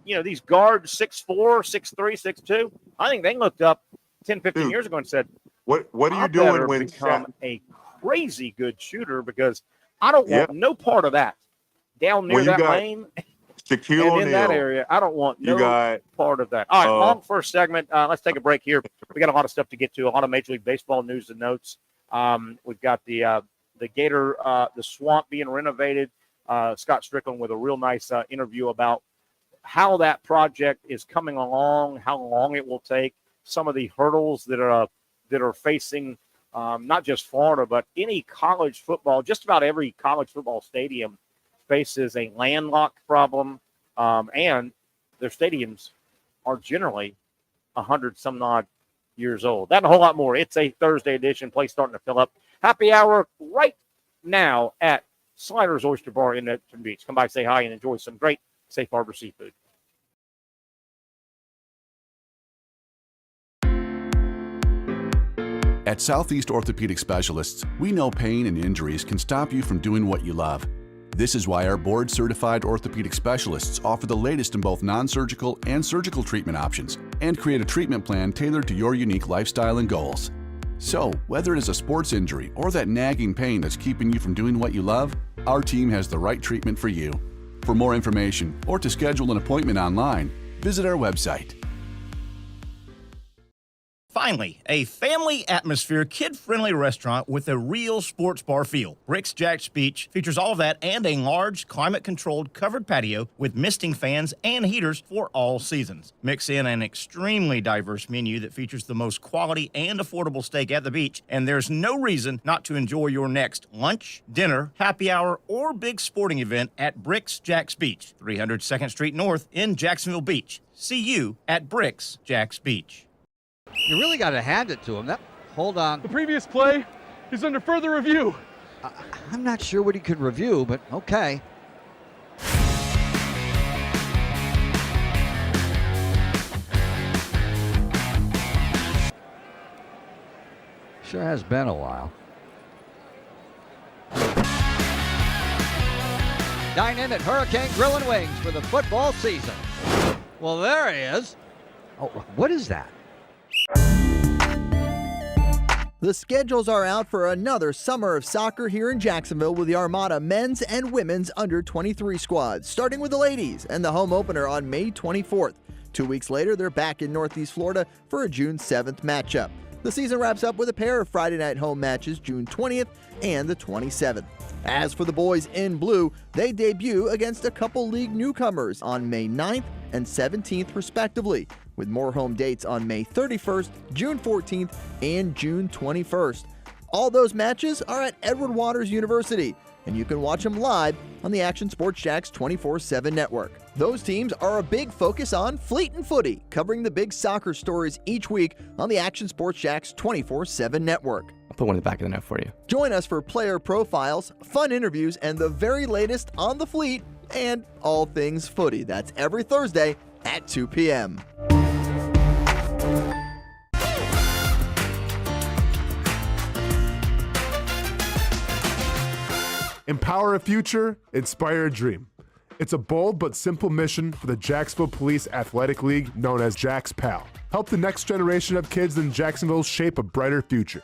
these guards 6'4", 6'3", 6'2". I think they looked up 10, 15 years ago and said, what are you doing when become a crazy good shooter because I don't want no part of that down near that lane Shaquille O'Neal in that area. I don't want part of that. All right, long first segment. Let's take a break here. We got a lot of stuff to get to, a lot of Major League Baseball news and notes. We've got the Gator, the swamp being renovated. Scott Strickland with a real nice interview about how that project is coming along, how long it will take, some of the hurdles that are facing not just Florida, but any college football. Just about every college football stadium faces a landlocked problem, and their stadiums are generally 100-some-odd years old. That and a whole lot more. It's a Thursday edition. Place starting to fill up. Happy hour right now at Sliders Oyster Bar in Neptune Beach. Come by, say hi, and enjoy some great Safe Harbor seafood. At Southeast Orthopedic Specialists, we know pain and injuries can stop you from doing what you love. This is why our board-certified orthopedic specialists offer the latest in both non-surgical and surgical treatment options and create a treatment plan tailored to your unique lifestyle and goals. So, whether it is a sports injury or that nagging pain that's keeping you from doing what you love, our team has the right treatment for you. For more information or to schedule an appointment online, visit our website. Finally, a family atmosphere, kid-friendly restaurant with a real sports bar feel. Bricks Jack's Beach features all of that and a large, climate-controlled covered patio with misting fans and heaters for all seasons. Mix in an extremely diverse menu that features the most quality and affordable steak at the beach, and there's no reason not to enjoy your next lunch, dinner, happy hour, or big sporting event at Bricks Jack's Beach, 300 2nd Street North in Jacksonville Beach. See you at Bricks Jack's Beach. You really got to hand it to him. Hold on. The previous play is under further review. I'm not sure what he could review, but okay. Sure has been a while. Dynamic Hurricane Grill and Wings for the football season. Well, there he is. Oh, what is that? The schedules are out for another summer of soccer here in Jacksonville with the Armada men's and women's under-23 squads, starting with the ladies and the home opener on May 24th. 2 weeks later, they're back in Northeast Florida for a June 7th matchup. The season wraps up with a pair of Friday night home matches June 20th and the 27th. As for the boys in blue, they debut against a couple league newcomers on May 9th and 17th respectively, with more home dates on May 31st, June 14th, and June 21st. All those matches are at Edward Waters University, and you can watch them live on the Action Sports Jax 24/7 network. Those teams are a big focus on Fleet and Footy, covering the big soccer stories each week on the Action Sports Jax 24/7 network. I'll put one in the back of the net for you. Join us for player profiles, fun interviews, and the very latest on the Fleet and all things footy. That's every Thursday at 2 p.m. Empower a future, inspire a dream. It's a bold but simple mission for the Jacksonville Police Athletic League known as Jax PAL. Help the next generation of kids in Jacksonville shape a brighter future.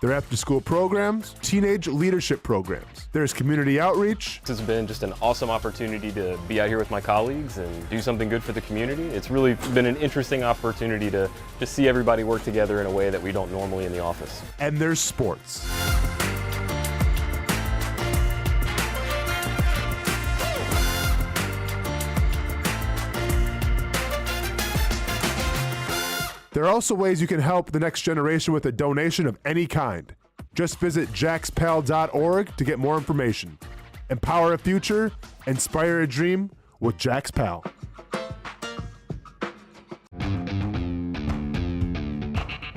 Their after-school programs, teenage leadership programs. There's community outreach. This has been just an awesome opportunity to be out here with my colleagues and do something good for the community. It's really been an interesting opportunity to just see everybody work together in a way that we don't normally in the office. And there's sports. There are also ways you can help the next generation with a donation of any kind. Just visit jaxpal.org to get more information. Empower a future, inspire a dream with Jax PAL.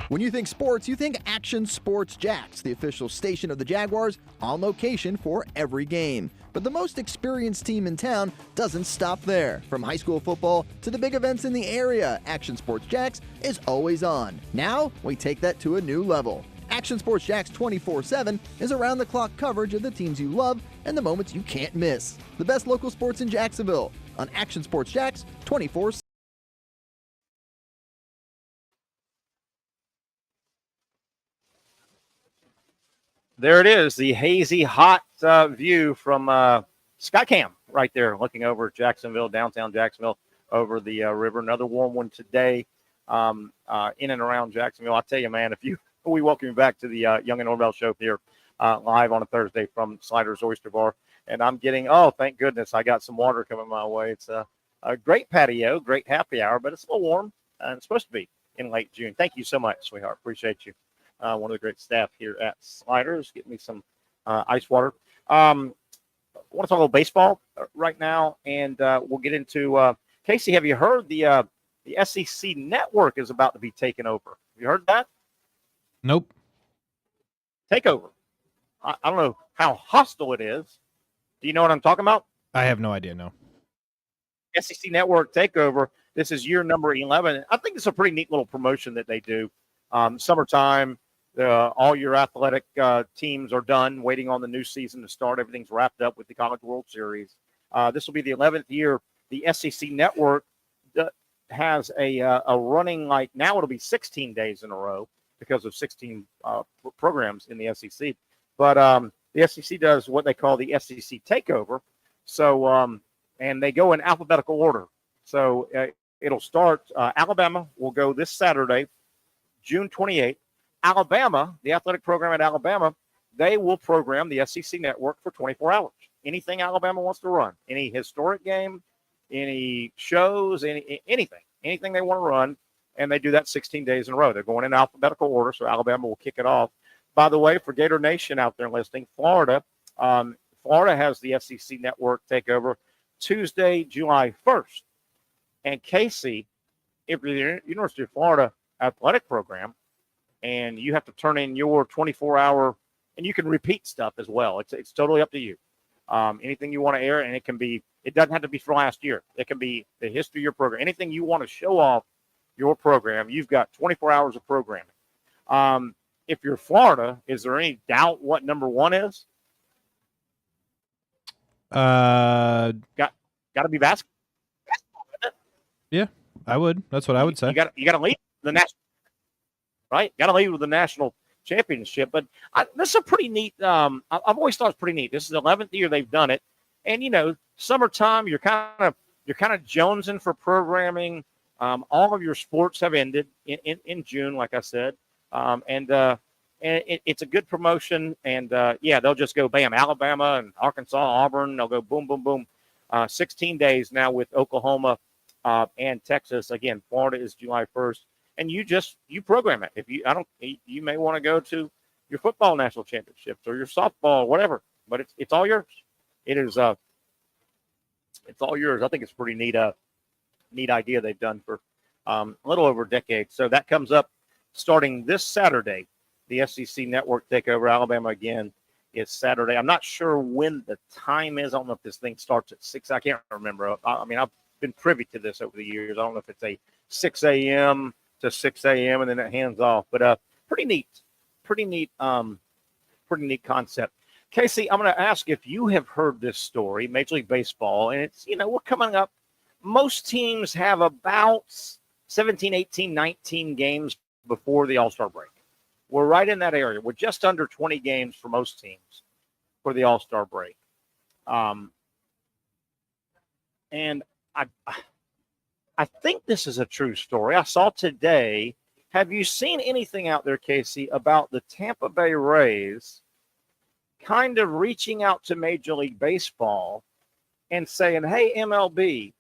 When you think sports, you think Action Sports Jax, the official station of the Jaguars, on location for every game. But the most experienced team in town doesn't stop there. From high school football to the big events in the area, Action Sports Jax is always on. Now, we take that to a new level. Action Sports Jax 24/7 is around-the-clock coverage of the teams you love and the moments you can't miss. The best local sports in Jacksonville on Action Sports Jax 24/7. There it is, the hazy, hot view from Skycam right there, looking over Jacksonville, downtown Jacksonville, over the river. Another warm one today in and around Jacksonville. I tell you, man, we welcome you back to the Young and Norvelle show here live on a Thursday from Sliders Oyster Bar. And I'm getting, thank goodness, I got some water coming my way. It's a great patio, great happy hour, but it's a little warm, and it's supposed to be in late June. Thank you so much, sweetheart. Appreciate you. One of the great staff here at Sliders. Get me some ice water. I want to talk a little baseball right now, and we'll get into Casey. Have you heard the SEC network is about to be taken over? Have you heard that? Nope. Takeover. I don't know how hostile it is. Do you know what I'm talking about? I have no idea, no. SEC network takeover. This is year number 11. I think it's a pretty neat little promotion that they do. Summertime, all your athletic teams are done, waiting on the new season to start. Everything's wrapped up with the College World Series. This will be the 11th year. The SEC Network has a running, like now it'll be 16 days in a row because of 16 programs in the SEC. But the SEC does what they call the SEC Takeover. So, and they go in alphabetical order. So it'll start, Alabama will go this Saturday, June 28th. Alabama, the athletic program at Alabama, they will program the SEC Network for 24 hours. Anything Alabama wants to run, any historic game, any shows, anything they want to run, and they do that 16 days in a row. They're going in alphabetical order, so Alabama will kick it off. By the way, for Gator Nation out there listening, Florida has the SEC Network takeover Tuesday, July 1st. And Casey, if you're the University of Florida athletic program, and you have to turn in your 24-hour, and you can repeat stuff as well. It's totally up to you. Anything you want to air, and it doesn't have to be for last year. It can be the history of your program. Anything you want to show off your program, you've got 24 hours of programming. If you're Florida, is there any doubt what number one is? Got to be basketball. Yeah, I would. That's what I would say. You got to lead the national, right? Got to lead with the national championship. But this is a pretty neat. I've always thought it's pretty neat. This is the 11th year they've done it, and summertime you're kind of jonesing for programming. All of your sports have ended in June, like I said, and it's a good promotion. And they'll just go bam, Alabama and Arkansas, Auburn. They'll go boom, boom, boom. 16 days now with Oklahoma and Texas. Again, Florida is July 1st. And you program it. If you may want to go to your football national championships or your softball, whatever. But it's all yours. It's all yours. I think it's a pretty neat idea they've done for a little over a decade. So that comes up starting this Saturday. The SEC Network takeover. Alabama again is Saturday. I'm not sure when the time is. I don't know if this thing starts at 6. I can't remember. I've been privy to this over the years. I don't know if it's a 6 a.m. to 6 a.m. and then it hands off. But pretty neat concept. Casey, I'm going to ask if you have heard this story, Major League Baseball, and it's, we're coming up. Most teams have about 17, 18, 19 games before the All-Star break. We're right in that area. We're just under 20 games for most teams for the All-Star break. And I think this is a true story. I saw today. Have you seen anything out there, Casey, about the Tampa Bay Rays kind of reaching out to Major League Baseball and saying, hey, MLB,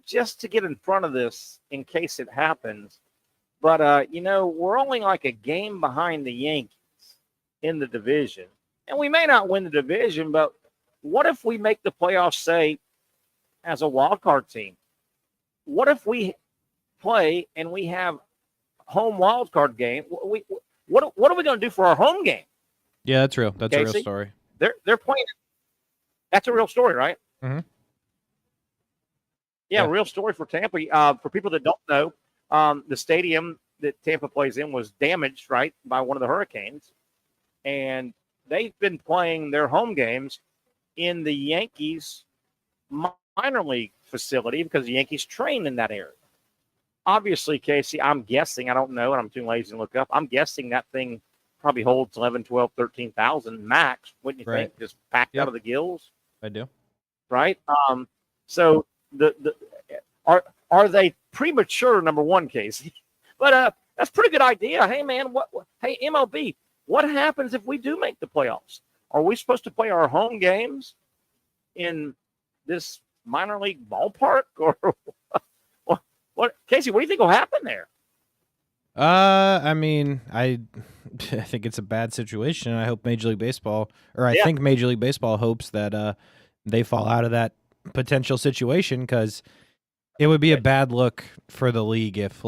just to get in front of this in case it happens, but, we're only like a game behind the Yankees in the division. And we may not win the division, but what if we make the playoffs, say, as a wild card team? What if we play and we have home wild card game? What are we going to do for our home game? Yeah, that's real. That's Casey? A real story. They're playing. That's a real story, right? Mm-hmm. Yeah, real story for Tampa. For people that don't know, the stadium that Tampa plays in was damaged, right, by one of the hurricanes, and they've been playing their home games in the Yankees minor league facility because the Yankees train in that area. Obviously, Casey, I'm guessing, I don't know, and I'm too lazy to look up. I'm guessing that thing probably holds 11, 12, 13,000 max, wouldn't you think? Just packed out of the gills. I do. Right? So are they premature, number one, Casey? But that's a pretty good idea. Hey, man, hey, MLB, what happens if we do make the playoffs? Are we supposed to play our home games in this minor league ballpark, or what? Casey, what do you think will happen there? I think it's a bad situation. I hope Major League Baseball, I think Major League Baseball hopes that they fall out of that potential situation, because it would be a bad look for the league if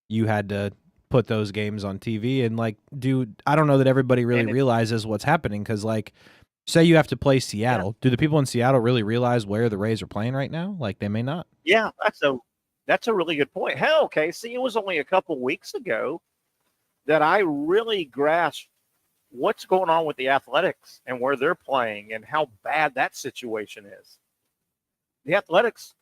you had to put those games on TV and I don't know that everybody really realizes what's happening, because say you have to play Seattle. Do the people in Seattle really realize where the Rays are playing right now? They may not. Yeah, That's a really good point. Hell, Casey, it was only a couple weeks ago that I really grasped what's going on with the Athletics and where they're playing and how bad that situation is. The Athletics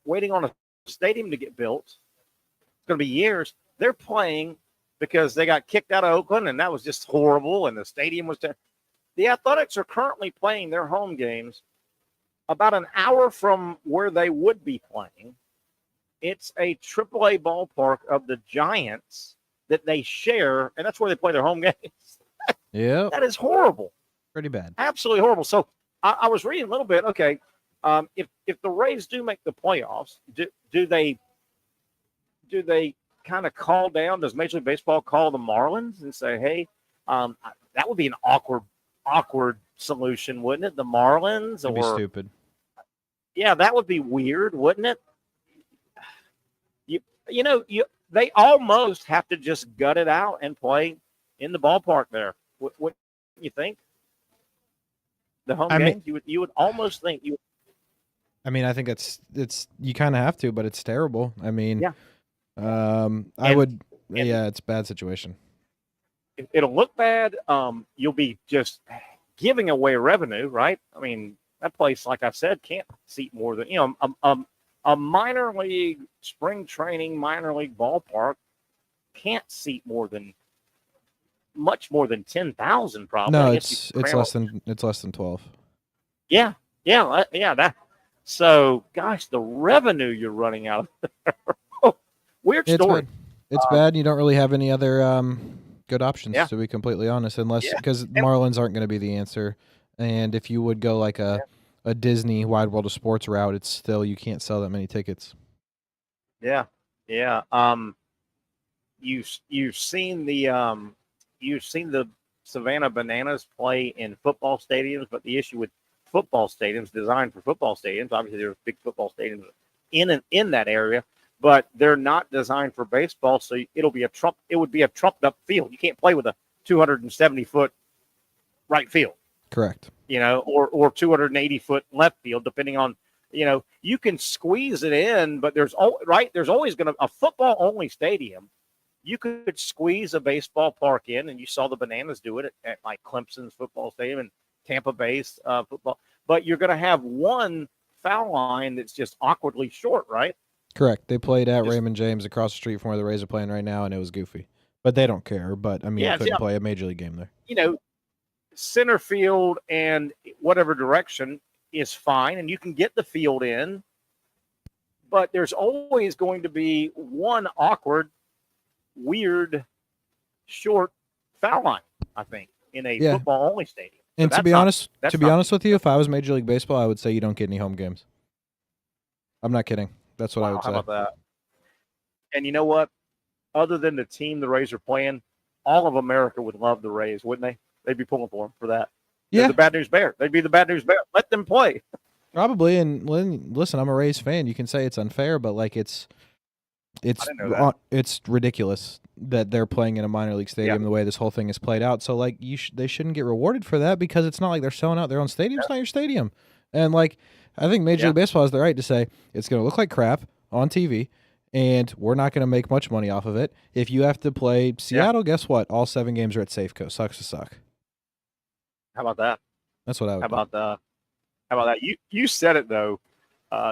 waiting on a stadium to get built. It's going to be years. They're playing because they got kicked out of Oakland, and that was just horrible, and the stadium was there. The Athletics are currently playing their home games about an hour from where they would be playing. It's a AAA ballpark of the Giants that they share, and that's where they play their home games. Yeah. That is horrible. Pretty bad. Absolutely horrible. So I was reading a little bit. Okay, if the Rays do make the playoffs, do they kind of call down? Does Major League Baseball call the Marlins and say, hey, that would be an awkward solution, wouldn't it? The Marlins? It'd be stupid. Yeah, that would be weird, wouldn't it? They almost have to just gut it out and play in the ballpark there. What you think? The home games, you would almost think you. I mean, I think it's you kind of have to, but it's terrible. I mean, yeah. It's a bad situation. It'll look bad. You'll be just giving away revenue, right? I mean, that place, like I said, can't seat more than a minor league spring training, minor league ballpark can't seat much more than 10,000 probably. No, it's less than 12. Yeah. That. So, gosh, the revenue you're running out of there. Weird story. It's bad. You don't really have any other good options, to be completely honest, because Marlins aren't going to be the answer. And if you would go like a Disney Wide World of Sports route, it's still, you can't sell that many tickets. Yeah. You've seen the Savannah Bananas play in football stadiums, but the issue with football stadiums designed for football stadiums, obviously there's big football stadiums in that area, but they're not designed for baseball, so it would be a trumped up field. You can't play with a 270-foot right field. Correct. Or 280-foot left field, depending on, you can squeeze it in, but there's always going to a football only stadium. You could squeeze a baseball park in, and you saw the Bananas do it at like Clemson's football stadium and Tampa Bay's football. But you're going to have one foul line that's just awkwardly short, right? Correct. They played at Raymond James across the street from where the Rays are playing right now, and it was goofy. But they don't care. But, I mean, you couldn't play a major league game there. Center field and whatever direction is fine, and you can get the field in. But there's always going to be one awkward, weird, short foul line, I think, in a football-only stadium. So and to be honest with you, if I was Major League Baseball, I would say you don't get any home games. I'm not kidding. That's what I would say. How about that? And you know what? Other than the team the Rays are playing, all of America would love the Rays, wouldn't they? They'd be pulling for them for that. Yeah. They're the Bad News Bear. They'd be the Bad News Bear. Let them play. Probably. And listen, I'm a Rays fan. You can say it's unfair, but like it's ridiculous that they're playing in a minor league stadium the way this whole thing is played out. So like they shouldn't get rewarded for that, because it's not like they're selling out their own stadium. It's not your stadium. And like I think Major League Baseball has the right to say it's going to look like crap on TV, and we're not going to make much money off of it. If you have to play Seattle, guess what? All 7 games are at Safeco. Sucks to suck. How about that? That's what I would. How about that? You said it though.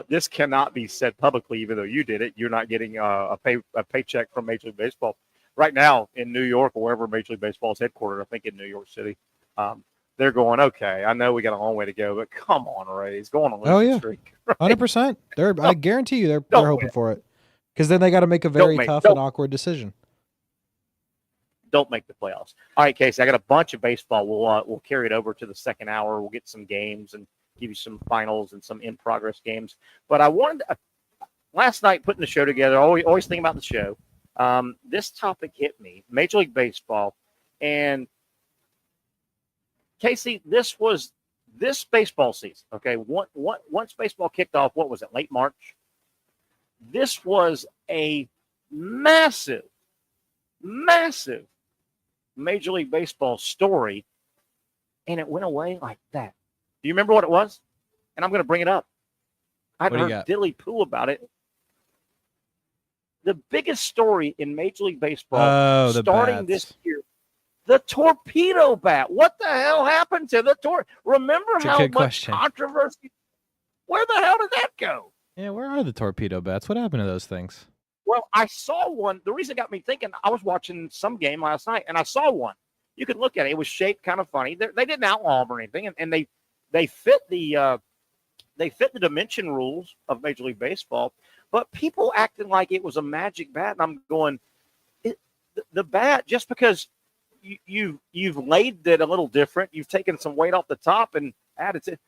This cannot be said publicly, even though you did it. You're not getting a paycheck from Major League Baseball right now in New York, or wherever Major League Baseball is headquartered. I think in New York City. They're going, okay, I know we got a long way to go, but come on, Rays, go on a losing streak. Right? 100%. I guarantee you they're hoping for it, because then they got to make a very tough and awkward decision. Don't make the playoffs. All right, Casey, I got a bunch of baseball. We'll carry it over to the second hour. We'll get some games and give you some finals and some in-progress games. But I wanted to, last night putting the show together, always thinking about the show. This topic hit me, Major League Baseball, and Casey, this baseball season, okay, once baseball kicked off, what was it, late March? This was a massive Major League Baseball story, and it went away like that. Do you remember what it was? And I'm going to bring it up. I hadn't heard diddly poo about it. the biggest story in Major League Baseball starting this year. The torpedo bat. What the hell happened to the torpedo? Remember how much controversy? Where the hell did that go? Yeah, where are the torpedo bats? What happened to those things? Well, I saw one. The reason it got me thinking, I was watching some game last night, and I saw one. You could look at it. It was shaped kind of funny. They didn't outlaw them or anything, and they fit the dimension rules of Major League Baseball. But people acting like it was a magic bat, and I'm going, the bat, just because you've laid it a little different, you've taken some weight off the top and added to.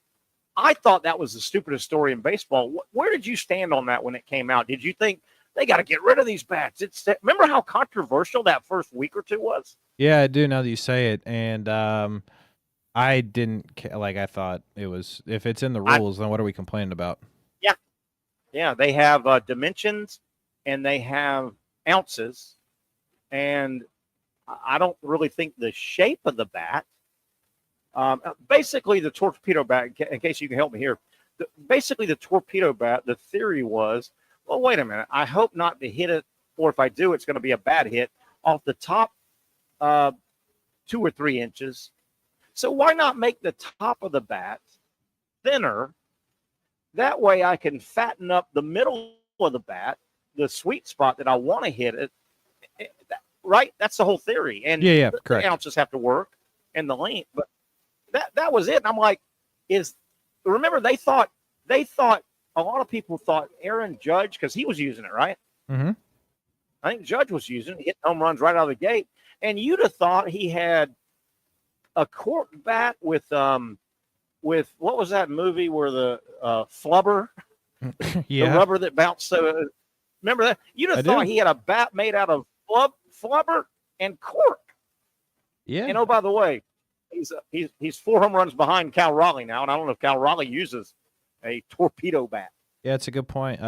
I thought that was the stupidest story in baseball. Where did you stand on that when it came out? Did you think they got to get rid of these bats? Remember how controversial that first week or two was? Yeah, I do now that you say it. And I didn't I thought it was, if it's in the rules, then what are we complaining about? Yeah. Yeah, they have dimensions and they have ounces. And I don't really think the shape of the bat. Basically, the torpedo bat, in case you can help me here, basically the torpedo bat, the theory was, well, wait a minute, I hope not to hit it, or if I do, it's going to be a bad hit off the top 2 or 3 inches. So why not make the top of the bat thinner? That way I can fatten up the middle of the bat, the sweet spot that I want to hit it. Right? That's the whole theory. And correct. The ounces have to work and the length, but that was it. And I'm like, remember they thought a lot of people thought Aaron Judge, because he was using it, right? Mm-hmm. I think Judge was using it, hitting home runs right out of the gate. And you'd have thought he had a cork bat with what was that movie where the flubber, the rubber that bounced. Remember that? You'd have thought he had a bat made out of flubber and cork. Yeah. And oh, by the way, he's 4 home runs behind Cal Raleigh now, and I don't know if Cal Raleigh uses a torpedo bat. Yeah, it's a good point.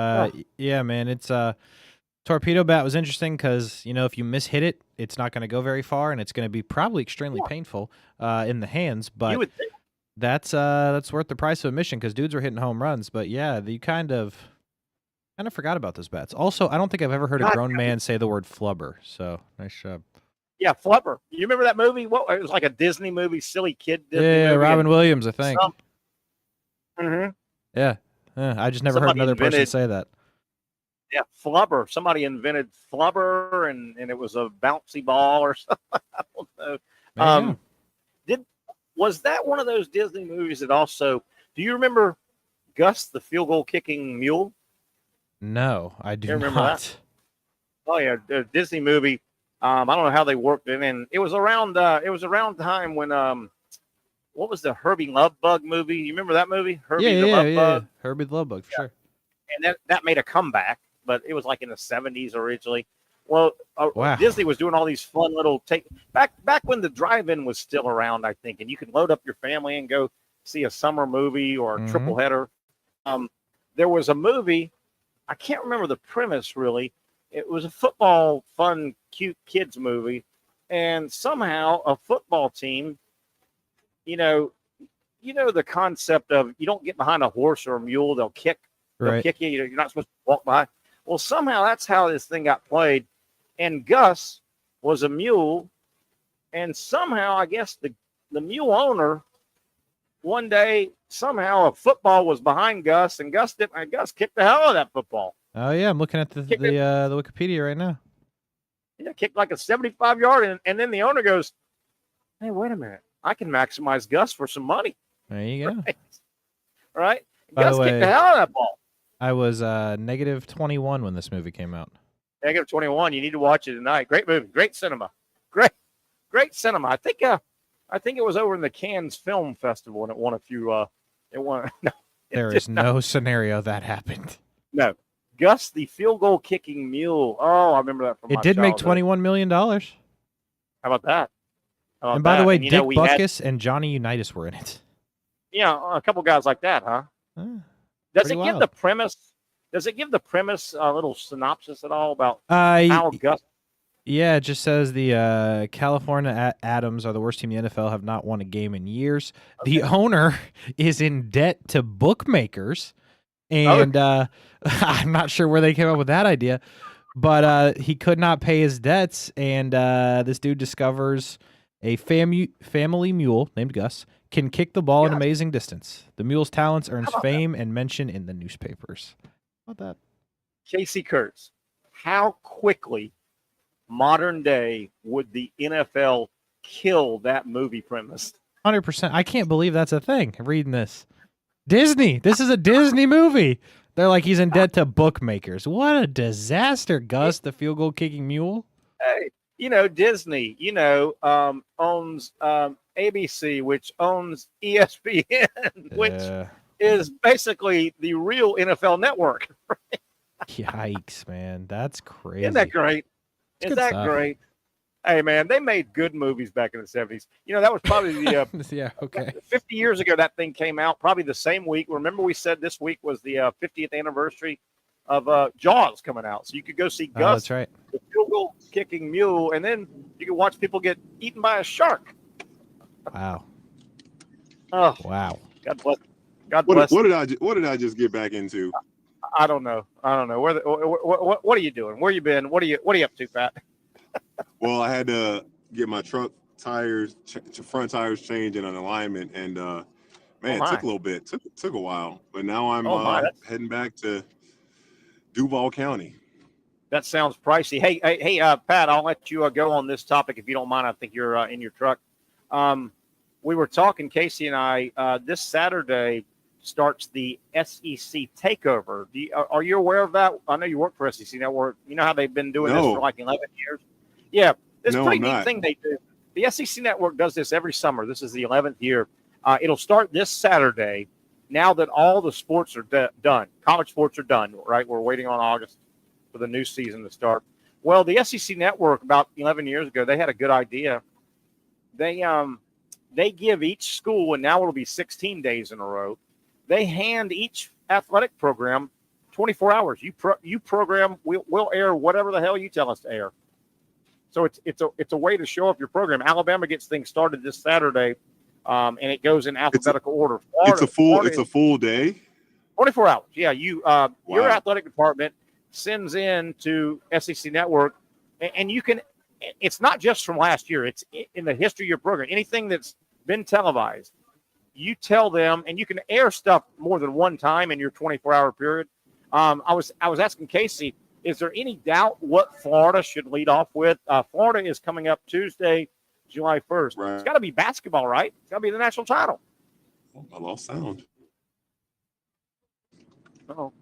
Yeah, man, it's torpedo bat was interesting because if you mishit it, it's not going to go very far, and it's going to be probably extremely painful in the hands. But you would think. That's worth the price of admission because dudes were hitting home runs. But yeah, you kind of forgot about those bats. Also, I don't think I've ever heard a grown man say the word flubber. So nice job. Yeah, Flubber. You remember that movie? It was like a Disney movie, silly kid Disney movie. Robin Williams, I think. Mm-hmm. Yeah. I just never heard another person say that. Yeah, Flubber. Somebody invented Flubber, and it was a bouncy ball or something. I don't know. Was that one of those Disney movies that also? Do you remember Gus, the field goal kicking mule? No, I do remember not. That? Oh yeah, the Disney movie. I don't know how they worked it, and it was around time when what was the Herbie Love Bug movie? You remember that movie? Herbie the Love Bug? Herbie the Love Bug, for sure. And that made a comeback, but it was like in the 70s originally. Well, wow. Disney was doing all these fun little back when the drive-in was still around, I think, and you could load up your family and go see a summer movie or a triple header. There was a movie, I can't remember the premise really. It was a football, fun, cute kids movie, and somehow a football team, the concept of you don't get behind a horse or a mule, they'll kick you. You're not supposed to walk by. Well, somehow that's how this thing got played, and Gus was a mule, and somehow I guess the mule owner one day somehow a football was behind Gus, and Gus kicked the hell out of that football. Oh yeah, I'm looking at the Wikipedia right now. Yeah, kicked like a 75-yard, and then the owner goes, "Hey, wait a minute, I can maximize Gus for some money." There you go. Right? Gus kicked the hell out of that ball. I was negative 21 when this movie came out. Negative 21. You need to watch it tonight. Great movie. Great cinema. Great cinema. I think it was over in the Cannes Film Festival, and it won a few. There is no scenario that happened. No. Gus, the field goal kicking mule. Oh, I remember that from my childhood. It did make $21 million. How about that? And by the way, Dick Butkus and Johnny Unitas were in it. Yeah, a couple guys like that, huh? Does it give the premise? Does it give the premise a little synopsis at all about how Gus? Yeah, it just says the California Atoms are the worst team in the NFL, have not won a game in years. Okay. The owner is in debt to bookmakers, and I'm not sure where they came up with that idea. But he could not pay his debts, and this dude discovers a family mule named Gus can kick the ball an amazing distance. The mule's talents earns fame and mention in the newspapers. How about that? Casey Kurtz, how quickly modern day would the NFL kill that movie premise? 100%. I can't believe that's a thing. Reading this. Disney. This is a Disney movie. They're like, he's in debt to bookmakers. What a disaster, Gus, the field goal kicking mule. Hey, Disney, owns ABC, which owns ESPN, which is basically the real NFL network. Yikes, man. That's crazy. Isn't that great? Isn't that great? Hey, man, they made good movies back in the 70s. That was probably the 50 years ago that thing came out, probably the same week. Remember we said this week was the 50th anniversary of Jaws coming out. So you could go see Gus, that's right, the field goal kicking mule, and then you could watch people get eaten by a shark. Wow. Oh, wow. God bless. God bless. What did I just get back into? I don't know. What are you doing? Where you been? What are you up to, Pat? Well, I had to get my truck tires, front tires changed and an alignment, and it took a little bit. Took a while, but now I'm heading back to Duval County. That sounds pricey. Hey, Pat, I'll let you go on this topic if you don't mind. I think you're in your truck. We were talking, Casey and I, this Saturday starts the SEC takeover. Are you aware of that? I know you work for SEC Network. You know how they've been doing this for like 11 years? Yeah, it's a pretty neat thing they do. The SEC Network does this every summer. This is the 11th year. It'll start this Saturday now that all the sports are done. College sports are done, right? We're waiting on August for the new season to start. Well, the SEC Network about 11 years ago, they had a good idea. They give each school, and now it'll be 16 days in a row, they hand each athletic program 24 hours. You program, we'll air whatever the hell you tell us to air. So it's a way to show up your program. Alabama gets things started this Saturday, and it goes in alphabetical order. It's a full day. 24 hours. Yeah, your athletic department sends in to SEC Network, and you can. It's not just from last year. It's in the history of your program. Anything that's been televised, you tell them, and you can air stuff more than one time in your 24-hour period. I was asking Casey, is there any doubt what Florida should lead off with? Florida is coming up Tuesday, July 1st. Right. It's got to be basketball, right? It's got to be the national title. Oh, I lost sound. Uh-oh.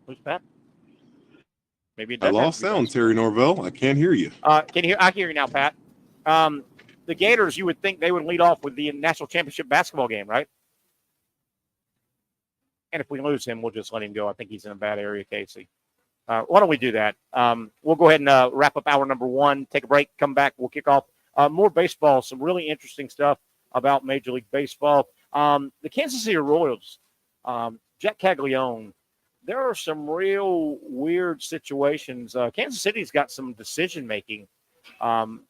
Who's Pat? Maybe I lost sound, Terry Norvelle. I can't hear you. I hear you now, Pat. The Gators, you would think they would lead off with the national championship basketball game, right? And if we lose him, we'll just let him go. I think he's in a bad area, Casey. Why don't we do that? We'll go ahead and wrap up hour number one, take a break, come back. We'll kick off more baseball, some really interesting stuff about Major League Baseball. The Kansas City Royals, Jack Caglione, there are some real weird situations. Kansas City's got some decision-making,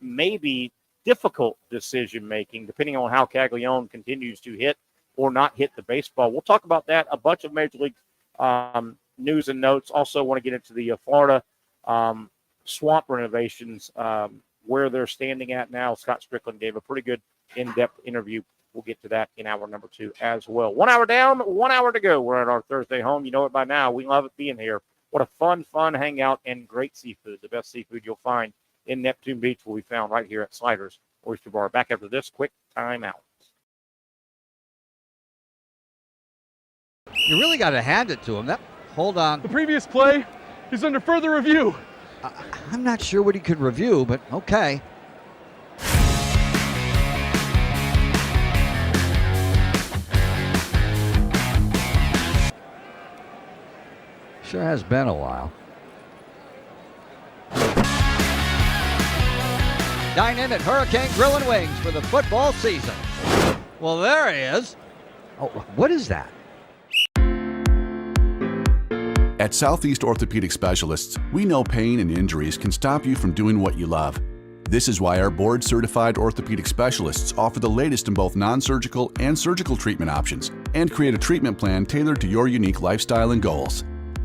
maybe difficult decision-making, depending on how Caglione continues to hit or not hit the baseball. We'll talk about that, a bunch of Major League news and notes. Also want to get into the Florida swamp renovations, where they're standing at now. Scott Strickland gave a pretty good in-depth interview. We'll get to that in hour number two as well. 1 hour down, 1 hour to go. We're at our Thursday home. You know it by now. We love it being here. What a fun hangout and great seafood. The best seafood you'll find in Neptune Beach will be found right here at Sliders Oyster Bar. Back after this quick timeout. You really got to hand it to him. Hold on. The previous play is under further review. I'm not sure what he could review, but okay. Sure has been a while. Dine in at Hurricane Grill and Wings for the football season. Well, there he is. Oh, what is that? At Southeast Orthopedic Specialists, we know pain and injuries can stop you from doing what you love. This is why our board-certified orthopedic specialists offer the latest in both non-surgical and surgical treatment options and create a treatment plan tailored to your unique lifestyle and goals.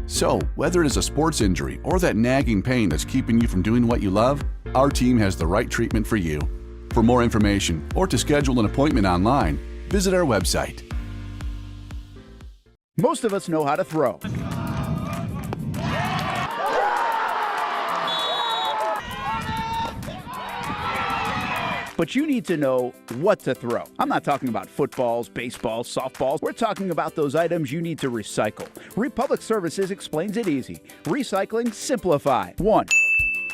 So, whether it is a sports injury or that nagging pain that's keeping you from doing what you love, our team has the right treatment for you. For more information or to schedule an appointment online, visit our website. Most of us know how to throw. But you need to know what to throw. I'm not talking about footballs, baseballs, softballs. We're talking about those items you need to recycle. Republic Services explains it easy. Recycling simplified. 1.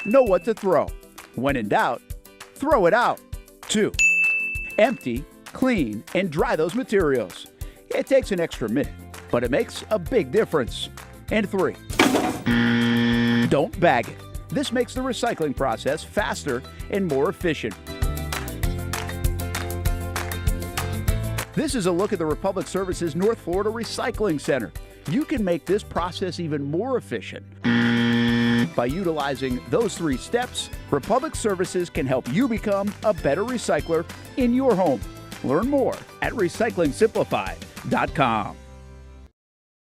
Know what to throw. When in doubt, throw it out. 2. Empty, clean, and dry those materials. It takes an extra minute, but it makes a big difference. And 3. Don't bag it. This makes the recycling process faster and more efficient. This is a look at the Republic Services North Florida Recycling Center. You can make this process even more efficient. By utilizing those 3 steps, Republic Services can help you become a better recycler in your home. Learn more at recyclingsimplified.com.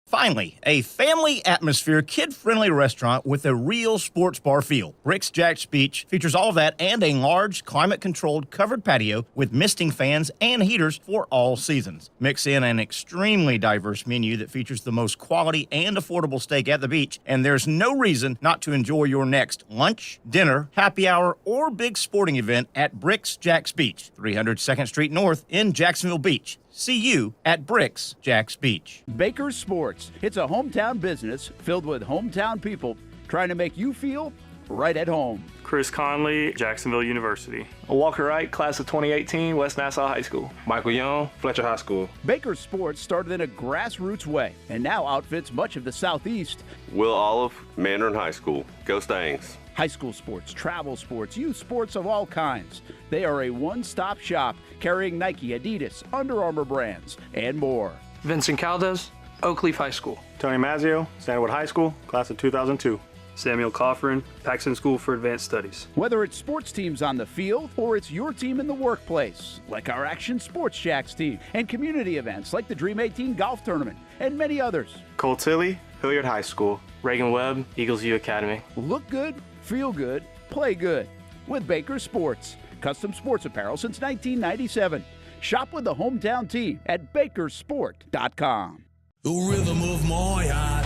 Finally, a family atmosphere, kid-friendly restaurant with a real sports bar feel. Rick's Jack's Beach features all of that and a large, climate-controlled covered patio with misting fans and heaters for all seasons. Mix in an extremely diverse menu that features the most quality and affordable steak at the beach, and there's no reason not to enjoy your next lunch, dinner, happy hour, or big sporting event at Rick's Jack's Beach, 300 2nd Street North in Jacksonville Beach. See you at Rick's Jack's Beach. Baker's Sports. It's a hometown business filled with hometown people trying to make you feel right at home. Chris Conley, Jacksonville University. Walker Wright, class of 2018, West Nassau High School. Michael Young, Fletcher High School. Baker's Sports started in a grassroots way and now outfits much of the Southeast. Will Olive, Mandarin High School. Go Stangs. High school sports, travel sports, youth sports of all kinds. They are a one-stop shop carrying Nike, Adidas, Under Armour brands, and more. Vincent Caldes, Oak Leaf High School. Tony Mazzio, Sandwood High School, class of 2002. Samuel Coffrin, Paxton School for Advanced Studies. Whether it's sports teams on the field or it's your team in the workplace, like our Action Sports Shacks team, and community events like the Dream 18 Golf Tournament, and many others. Cole Tilley, Hilliard High School. Reagan Webb, Eagles View Academy. Look good, feel good, play good with Baker's Sports. Custom sports apparel since 1997. Shop with the hometown team at bakersport.com. The rhythm of my heart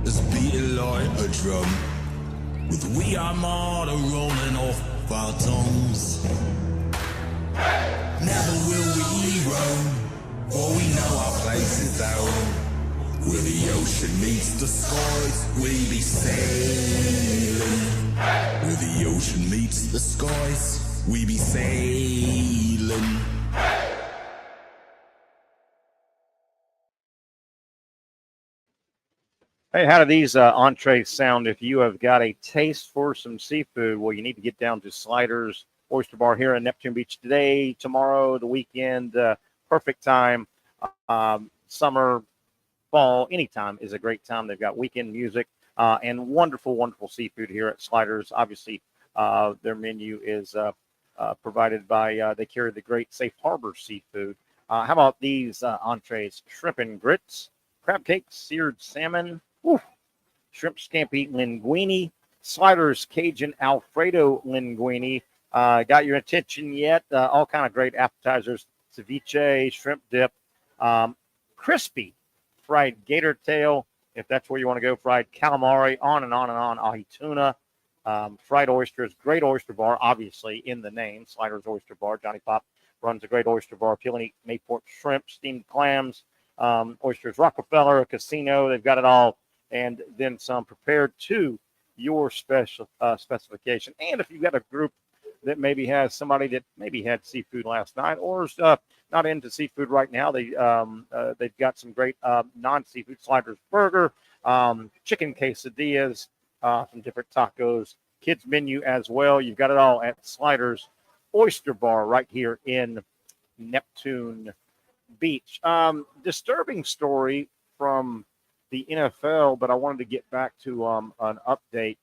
is beating like a drum, with We Are Martyr rolling off our tongues. Never will we roam, for we know our place is home. Where the ocean meets the skies, we be sailing. Where the ocean meets the skies, we be sailing. Hey, how do these entrees sound? If you have got a taste for some seafood, well, you need to get down to Sliders Oyster Bar here in Neptune Beach today, tomorrow, the weekend. Perfect time. Summer, fall, anytime is a great time. They've got weekend music and wonderful, wonderful seafood here at Sliders. Obviously, their menu is provided by, they carry the great Safe Harbor seafood. How about these entrees? Shrimp and grits, crab cakes, seared salmon, shrimp scampi linguine, Sliders Cajun Alfredo linguine. Got your attention yet? All kind of great appetizers, ceviche, shrimp dip, crispy fried gator tail, if that's where you want to go, fried calamari, on and on and on, ahi tuna, fried oysters, great oyster bar, obviously in the name, Sliders Oyster Bar. Johnny Pop runs a great oyster bar, peeling Mayport shrimp, steamed clams, oysters, Rockefeller, a casino, they've got it all, and then some prepared to your special specification. And if you've got a group that maybe has somebody that maybe had seafood last night or is not into seafood right now, they've got some great non-seafood Sliders burger, chicken quesadillas, some different tacos, kids menu as well. You've got it all at Sliders Oyster Bar right here in Neptune Beach. Disturbing story from the NFL, but I wanted to get back to an update.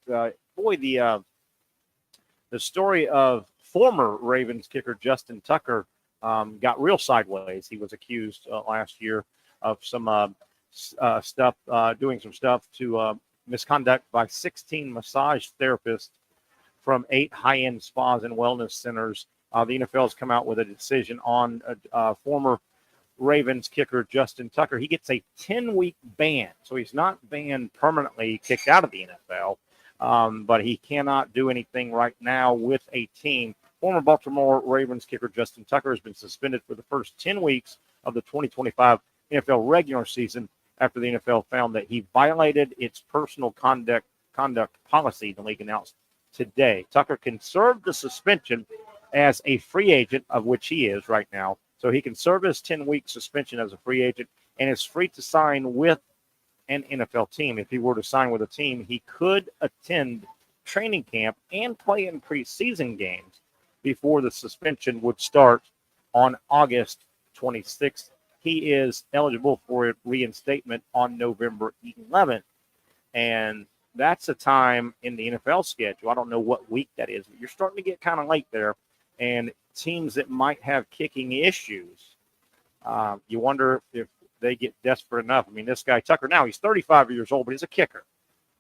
The story of former Ravens kicker Justin Tucker got real sideways. He was accused last year of some stuff, doing some stuff to misconduct by 16 massage therapists from 8 high-end spas and wellness centers. The NFL has come out with a decision on former Ravens kicker Justin Tucker. He gets a 10-week ban, so he's not banned permanently, kicked out of the NFL, but he cannot do anything right now with a team. Former Baltimore Ravens kicker Justin Tucker has been suspended for the first 10 weeks of the 2025 NFL regular season after the NFL found that he violated its personal conduct policy, the league announced today. Tucker can serve the suspension as a free agent, of which he is right now. So he can serve his 10-week suspension as a free agent and is free to sign with an NFL team. If he were to sign with a team, he could attend training camp and play in preseason games before the suspension would start on August 26th. He is eligible for reinstatement on November 11th. And that's a time in the NFL schedule. I don't know what week that is, but you're starting to get kind of late there. And teams that might have kicking issues, you wonder if they get desperate enough. I mean, this guy, Tucker, now he's 35 years old, but he's a kicker,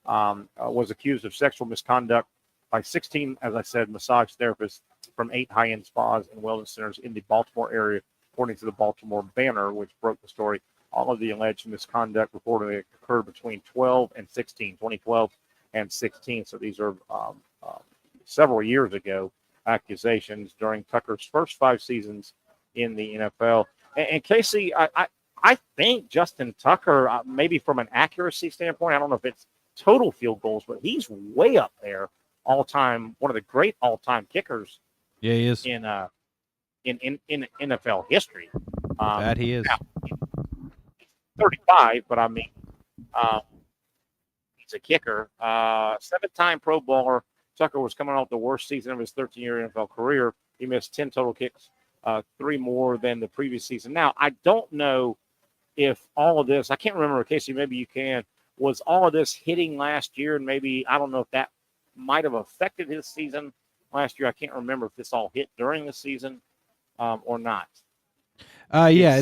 was accused of sexual misconduct by 16, as I said, massage therapists from 8 high-end spas and wellness centers in the Baltimore area, according to the Baltimore Banner, which broke the story. All of the alleged misconduct reportedly occurred between 2012 and 16. So these are several years ago accusations during Tucker's first 5 seasons in the NFL. And Casey, I think Justin Tucker, maybe from an accuracy standpoint, I don't know if it's total field goals, but he's way up there all-time, one of the great all-time kickers. Yeah, he is. In NFL history. That he is. Now, 35, but I mean, he's a kicker. 7-time Pro Bowler. Tucker was coming off the worst season of his 13-year NFL career. He missed 10 total kicks, 3 more than the previous season. Now, I don't know if all of this, I can't remember, Casey, maybe you can, was all of this hitting last year, and maybe, I don't know if that might have affected his season last year. I can't remember if this all hit during the season or not. Yeah,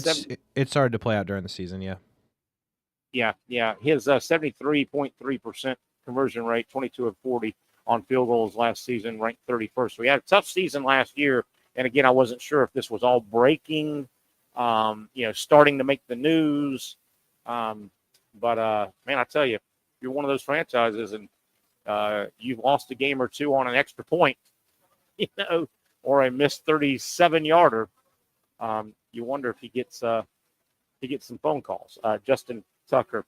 it's hard to play out during the season, yeah. Yeah. His 73.3% conversion rate, 22 of 40 on field goals last season, ranked 31st. So he had a tough season last year. And again, I wasn't sure if this was all breaking, starting to make the news. But man, I tell you, you're one of those franchises and you've lost a game or two on an extra point, or a missed 37-yarder. You wonder if he gets some phone calls. Justin Tucker.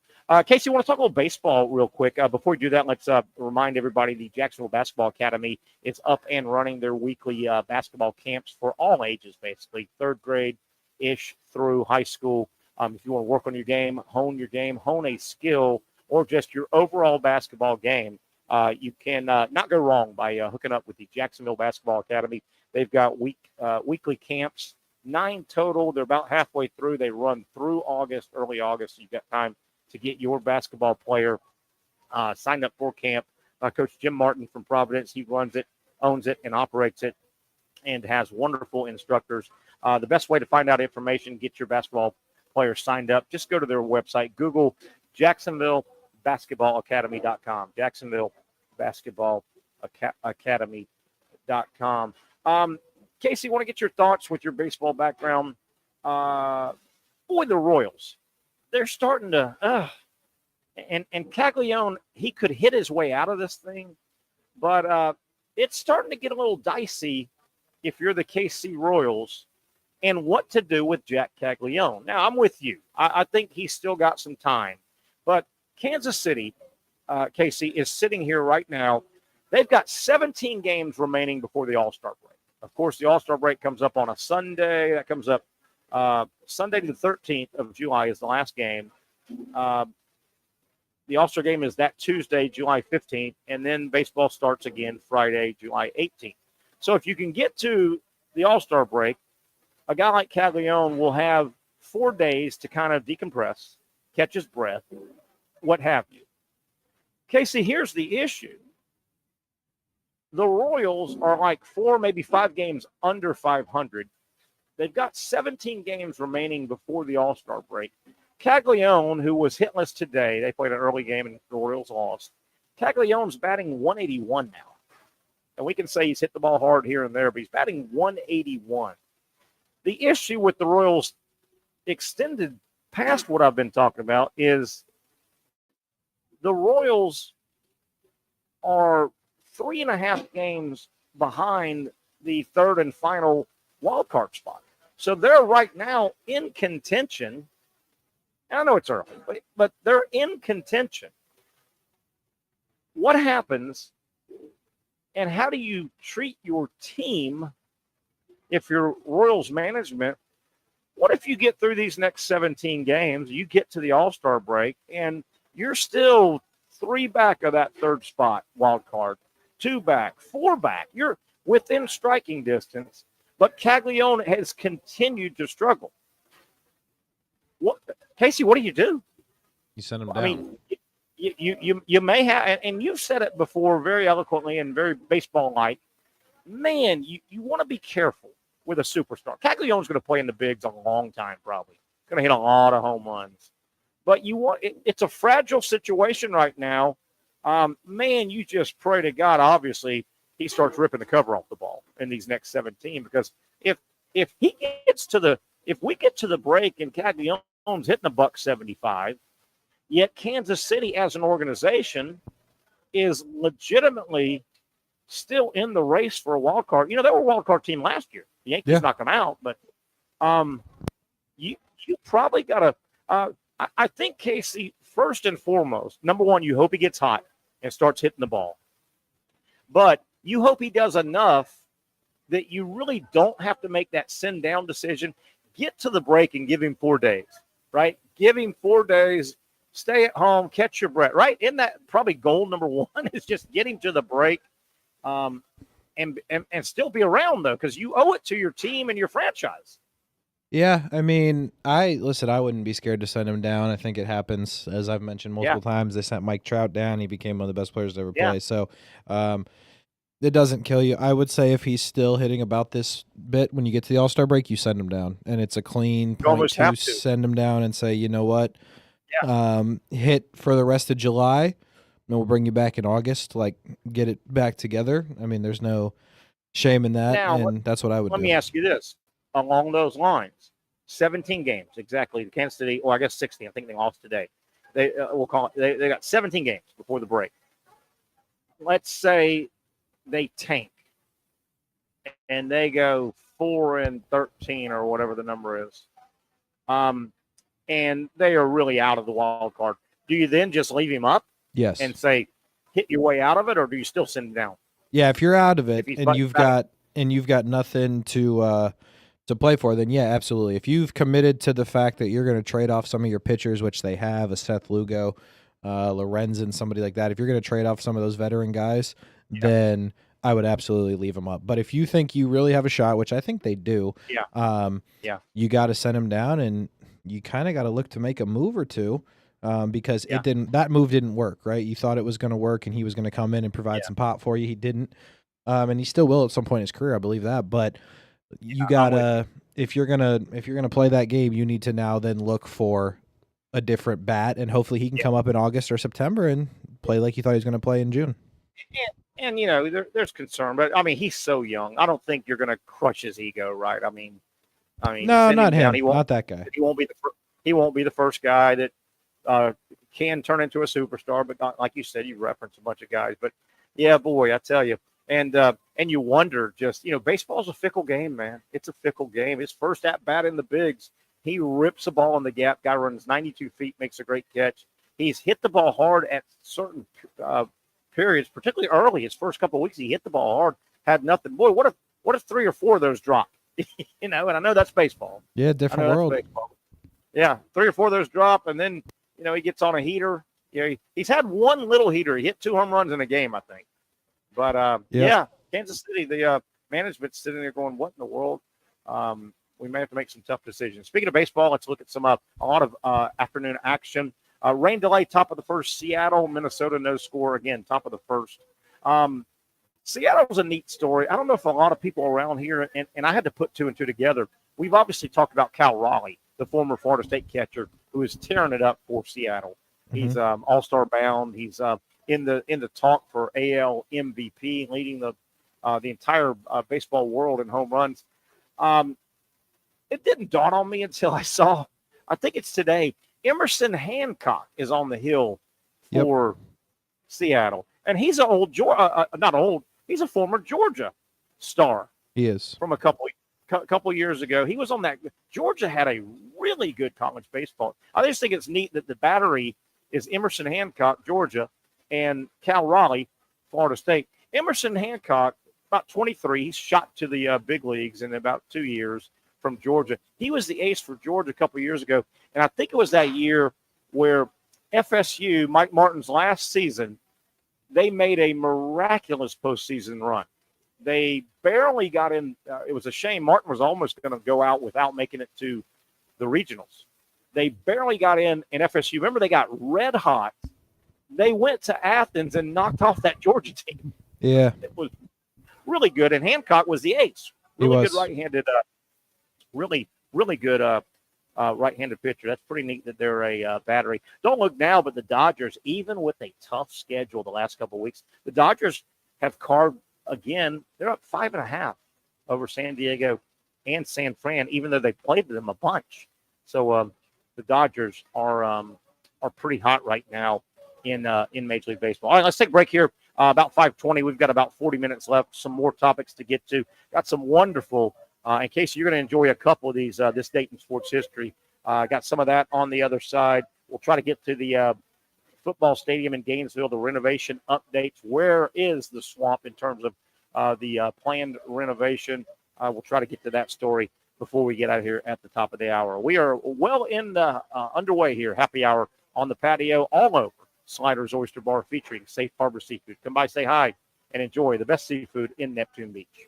Casey, you want to talk a little baseball real quick? Before we do that, let's remind everybody the Jacksonville Basketball Academy is up and running their weekly basketball camps for all ages, basically, 3rd grade-ish through high school. If you want to work on your game, hone a skill, or just your overall basketball game, you can not go wrong by hooking up with the Jacksonville Basketball Academy. They've got weekly camps, 9 total. They're about halfway through. They run through August, early August. So you've got time to get your basketball player signed up for camp. Coach Jim Martin from Providence, he runs it, owns it, and operates it, and has wonderful instructors. The best way to find out information, get your basketball player signed up, just go to their website. Google JacksonvilleBasketballAcademy.com. JacksonvilleBasketballAcademy.com. Casey, want to get your thoughts with your baseball background. The Royals, they're starting to, and Caglione, he could hit his way out of this thing, but it's starting to get a little dicey if you're the KC Royals and what to do with Jack Caglione. Now, I'm with you. I think he's still got some time, but Kansas City, Casey, is sitting here right now. They've got 17 games remaining before the All-Star break. Of course, the All-Star break comes up on a Sunday. That comes up Sunday the 13th of July is the last game. The All-Star game is that Tuesday, July 15th, and then baseball starts again Friday, July 18th. So if you can get to the All-Star break, a guy like Caglione will have 4 days to kind of decompress, catch his breath, what have you. Casey, here's the issue. The Royals are like 4, maybe 5 games under 500. They've got 17 games remaining before the All-Star break. Caglione, who was hitless today, they played an early game and the Royals lost. Caglione's batting 181 now. And we can say he's hit the ball hard here and there, but he's batting 181. The issue with the Royals extended past what I've been talking about is the Royals are 3.5 games behind the third and final wild card spot. So they're right now in contention. I know it's early, but they're in contention. What happens and how do you treat your team if you're Royals management? What if you get through these next 17 games, you get to the All-Star break, and you're still 3 back of that third spot, wild card, 2 back, 4 back. You're within striking distance, but Caglione has continued to struggle. What, Casey, what do? You send him down. I mean, you may have, and you've said it before very eloquently and very baseball-like, man, you want to be careful with a superstar. Caglione's going to play in the bigs a long time, probably. Going to hit a lot of home runs. But it's a fragile situation right now. Man, you just pray to God, obviously, he starts ripping the cover off the ball in these next 17, because if we get to the break and Caglione's hitting a $175, yet Kansas City as an organization is legitimately still in the race for a wild card. They were a wild card team last year. The Yankees knocked them out, but you probably got to I think, Casey, first and foremost, number one, you hope he gets hot and starts hitting the ball. But you hope he does enough that you really don't have to make that send down decision. Get to the break and give him 4 days, right? Give him 4 days, stay at home, catch your breath, right? Isn't that probably goal number one, is just get him to the break and still be around, though, because you owe it to your team and your franchise. Yeah, I mean, I wouldn't be scared to send him down. I think it happens, as I've mentioned multiple times. They sent Mike Trout down. He became one of the best players to ever play. So it doesn't kill you. I would say if he's still hitting about this bit when you get to the All-Star break, you send him down. And it's a clean point to send him down and say, you know what, hit for the rest of July, and we'll bring you back in August, like get it back together. I mean, there's no shame in that, and that's what I would do. Let me ask you this. Along those lines, 17 games exactly. The Kansas City, or I guess 16. I think they lost today. They they got 17 games before the break. Let's say they tank and they go 4-13 or whatever the number is, and they are really out of the wild card. Do you then just leave him up? Yes. And say hit your way out of it, or do you still send him down? Yeah, if you're out of it and you've got nothing to play for, then yeah, absolutely. If you've committed to the fact that you're going to trade off some of your pitchers, which they have, a Seth Lugo, Lorenzen, somebody like that, if you're going to trade off some of those veteran guys, then I would absolutely leave them up. But if you think you really have a shot, which I think they do, you got to send them down, and you kind of got to look to make a move or two, because that move didn't work, right? You thought it was going to work and he was going to come in and provide some pop for you. He didn't. And he still will at some point in his career, I believe that. But you gotta, if you're gonna play that game, you need to now then look for a different bat, and hopefully he can come up in August or September and play like you thought he was going to play in June. And there's concern, but I mean, he's so young. I don't think you're going to crush his ego, right? I mean, no, not him, not that guy. He won't be the first guy that can turn into a superstar. But not, like you said, you referenced a bunch of guys. But yeah, boy, I tell you. And you wonder, just, baseball's a fickle game, man. It's a fickle game. His first at-bat in the bigs, he rips a ball in the gap. Guy runs 92 feet, makes a great catch. He's hit the ball hard at certain periods, particularly early. His first couple of weeks, he hit the ball hard, had nothing. Boy, what if 3 or 4 of those drop? And I know that's baseball. Yeah, different world. Yeah, 3 or 4 of those drop, and then, he gets on a heater. He's had one little heater. He hit 2 home runs in a game, I think. But, Kansas City, the management's sitting there going, what in the world? We may have to make some tough decisions. Speaking of baseball, let's look at a lot of afternoon action. Rain delay, top of the first. Seattle, Minnesota, no score. Again, top of the first. Seattle's a neat story. I don't know if a lot of people around here, and I had to put 2 and 2 together. We've obviously talked about Cal Raleigh the former Florida State catcher who is tearing it up for Seattle. He's all-star bound. He's in the talk for AL MVP, leading the entire baseball world in home runs. It didn't dawn on me until I saw, I think it's today, Emerson Hancock is on the hill for Seattle. And he's he's a former Georgia star. He is. From a couple years ago. He was on that. Georgia had a really good college baseball. I just think it's neat that the battery is Emerson Hancock, Georgia, and Cal Raleigh, Florida State. Emerson Hancock, about 23, he's shot to the big leagues in about 2 years from Georgia. He was the ace for Georgia a couple years ago, and I think it was that year where FSU, Mike Martin's last season, they made a miraculous postseason run. They barely got in. It was a shame. Martin was almost going to go out without making it to the regionals. They barely got in FSU. Remember, they got red hot. They went to Athens and knocked off that Georgia team. Yeah. It was really good, and Hancock was the ace. Really good right-handed, really good right-handed pitcher. That's pretty neat that they're a battery. Don't look now, but the Dodgers, even with a tough schedule the last couple of weeks, the Dodgers have carved, again, they're up 5.5 over San Diego and San Fran, even though they played them a bunch. So the Dodgers are pretty hot right now in Major League Baseball. All right, let's take a break here. About 5:20. We've got about 40 minutes left. Some more topics to get to. Got some wonderful, in case you're going to enjoy a couple of these, this Dayton sports history. Got some of that on the other side. We'll try to get to the football stadium in Gainesville, the renovation updates. Where is the swamp in terms of the planned renovation? We'll try to get to that story before we get out of here at the top of the hour. We are well in the underway here. Happy hour on the patio all over Sliders Oyster Bar, featuring Safe Harbor Seafood. Come by, say hi, and enjoy the best seafood in Neptune Beach.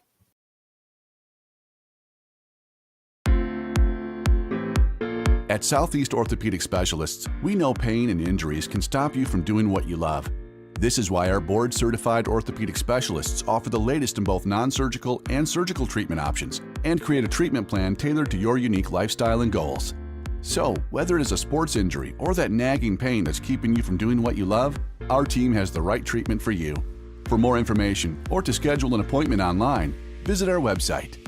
At Southeast Orthopedic Specialists, we know pain and injuries can stop you from doing what you love. This is why our board-certified orthopedic specialists offer the latest in both non-surgical and surgical treatment options and create a treatment plan tailored to your unique lifestyle and goals. So, whether it is a sports injury or that nagging pain that's keeping you from doing what you love, our team has the right treatment for you. For more information or to schedule an appointment online, visit our website.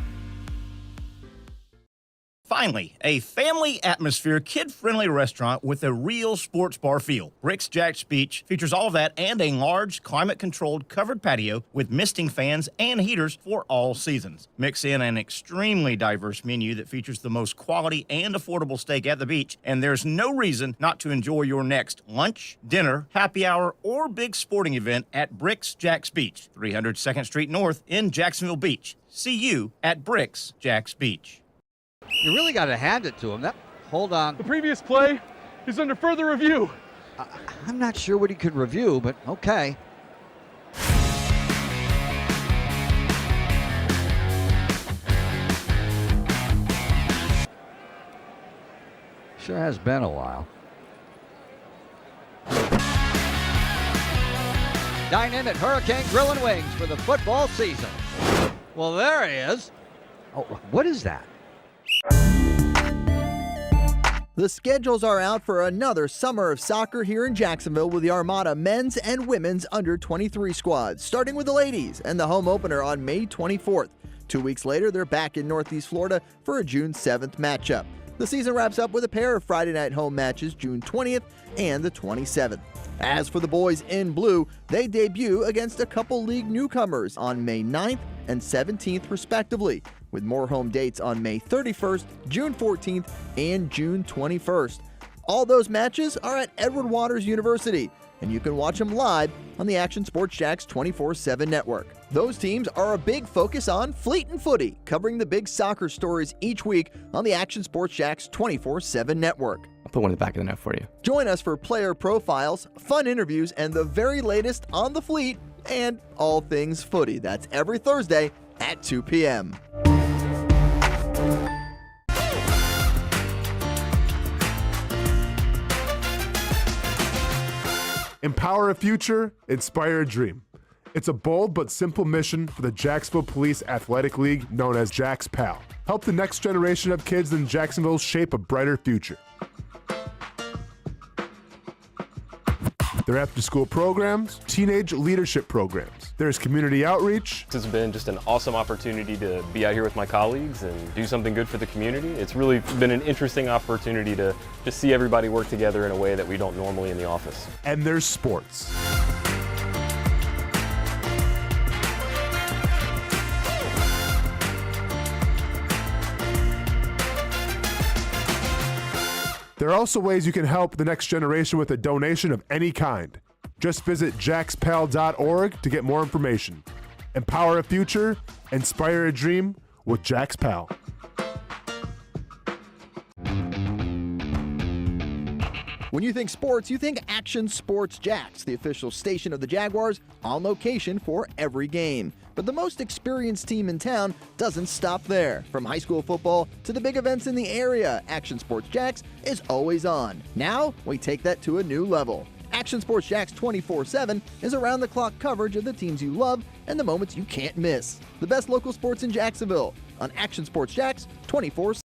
Finally, a family atmosphere, kid-friendly restaurant with a real sports bar feel. Rick's Jack's Beach features all of that and a large, climate-controlled covered patio with misting fans and heaters for all seasons. Mix in an extremely diverse menu that features the most quality and affordable steak at the beach, and there's no reason not to enjoy your next lunch, dinner, happy hour, or big sporting event at Rick's Jack's Beach, 300 2nd Street North in Jacksonville Beach. See you at Rick's Jack's Beach. You really got to hand it to him. Hold on. The previous play is under further review. I'm not sure what he could review, but okay. Sure has been a while. Dine in at Hurricane Grill and Wings for the football season. Well, there he is. Oh, what is that? The schedules are out for another summer of soccer here in Jacksonville with the Armada men's and women's under-23 squads, starting with the ladies and the home opener on May 24th. 2 weeks later, they're back in Northeast Florida for a June 7th matchup. The season wraps up with a pair of Friday night home matches June 20th and the 27th. As for the boys in blue, they debut against a couple league newcomers on May 9th and 17th respectively, with more home dates on May 31st, June 14th, and June 21st. All those matches are at Edward Waters University, and you can watch them live on the Action Sports Jax 24/7 network. Those teams are a big focus on Fleet and Footy, covering the big soccer stories each week on the Action Sports Jax 24/7 network. I'll put one in the back of the net for you. Join us for player profiles, fun interviews, and the very latest on the Fleet and all things footy. That's every Thursday at 2 p.m. Empower a future, inspire a dream. It's a bold but simple mission for the Jacksonville Police Athletic League known as Jax Pal. Help the next generation of kids in Jacksonville shape a brighter future. Their after-school programs, teenage leadership programs. There's community outreach. It's been just an awesome opportunity to be out here with my colleagues and do something good for the community. It's really been an interesting opportunity to just see everybody work together in a way that we don't normally in the office. And there's sports. There are also ways you can help the next generation with a donation of any kind. Just visit jaxpal.org to get more information. Empower a future, inspire a dream with Jax Pal. When you think sports, you think Action Sports Jax, the official station of the Jaguars, on location for every game. But the most experienced team in town doesn't stop there. From high school football to the big events in the area, Action Sports Jax is always on. Now, we take that to a new level. Action Sports Jax 24/7 is around-the-clock coverage of the teams you love and the moments you can't miss. The best local sports in Jacksonville on Action Sports Jax 24/7.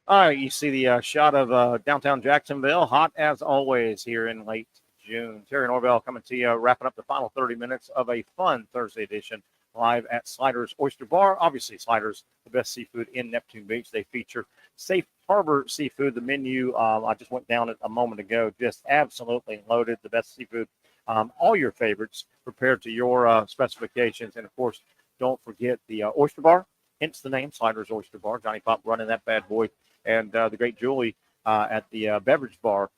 All right, you see the shot of downtown Jacksonville, hot as always here in late June. Terry Norvelle coming to you, wrapping up the final 30 minutes of a fun Thursday edition live at Sliders Oyster Bar. Obviously, Sliders, the best seafood in Neptune Beach. They feature Safe Harbor Seafood. The menu, I just went down it a moment ago, just absolutely loaded. The best seafood, all your favorites, prepared to your specifications. And, of course, don't forget the Oyster Bar, hence the name, Sliders Oyster Bar. Johnny Pop running that bad boy. And the great Julie at the beverage bar.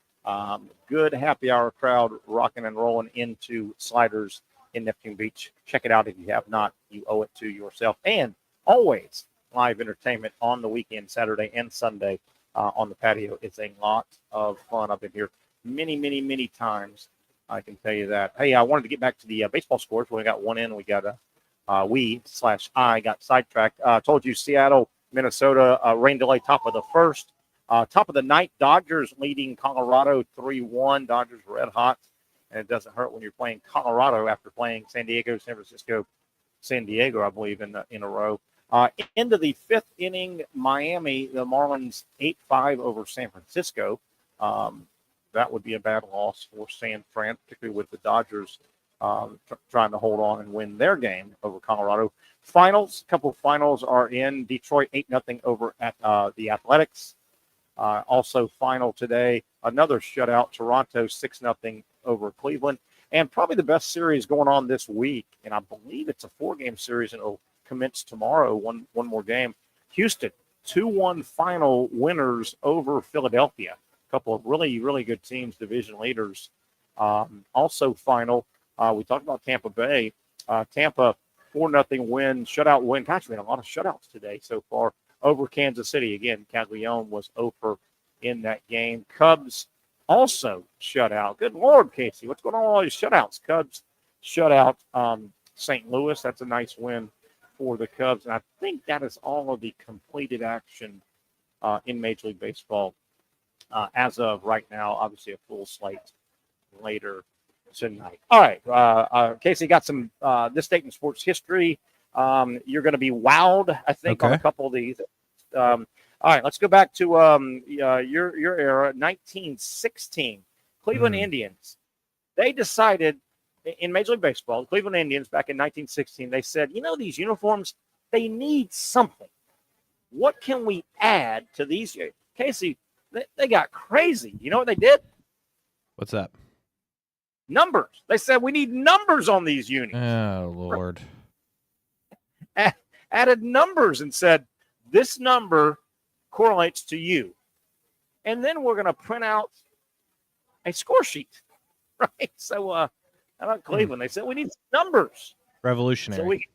Good happy hour crowd rocking and rolling into Sliders in Neptune Beach. Check it out if you have not. You owe it to yourself. And always live entertainment on the weekend, Saturday and Sunday on the patio. It's a lot of fun. I've been here many, many, many times. I can tell you that. Hey, I wanted to get back to the baseball scores. We got one in. We got I got sidetracked. Told you Seattle, Minnesota, rain delay, top of the first. Top of the ninth, Dodgers leading Colorado 3-1. Dodgers red hot. And it doesn't hurt when you're playing Colorado after playing San Diego, San Francisco, San Diego, I believe, in a row. Into the fifth inning, Miami, the Marlins 8-5 over San Francisco. That would be a bad loss for San Fran, particularly with the Dodgers trying to hold on and win their game over Colorado. Finals, a couple of finals are in. Detroit 8-0 over at the Athletics. Also final today, another shutout, Toronto 6-0 over Cleveland. And probably the best series going on this week, and I believe it's a 4-game series, and it'll commence tomorrow, one more game. Houston, 2-1 final winners over Philadelphia. A couple of really, really good teams, division leaders. Also final, we talked about Tampa Bay. Tampa, 4-0 win, shutout win. Gosh, we had a lot of shutouts today so far over Kansas City. Again, Caglione was over in that game. Cubs also shut out. Good Lord, Casey, what's going on with all these shutouts? Cubs shut out St. Louis. That's a nice win for the Cubs. And I think that is all of the completed action in Major League Baseball as of right now. Obviously, a full slate later tonight. All right, Casey, got some this date in sports history. You're going to be wowed, I think, on a couple of these. All right, let's go back to your era, 1916. Cleveland Indians. They decided in Major League Baseball, the Cleveland Indians back in 1916, they said, these uniforms, they need something. What can we add to these? Casey, they got crazy. You know what they did? What's that? Numbers. They said, we need numbers on these unis. Oh, Lord. Added numbers and said, this number correlates to you. And then we're going to print out a score sheet, right? So how about Cleveland? They said, we need numbers. Revolutionary.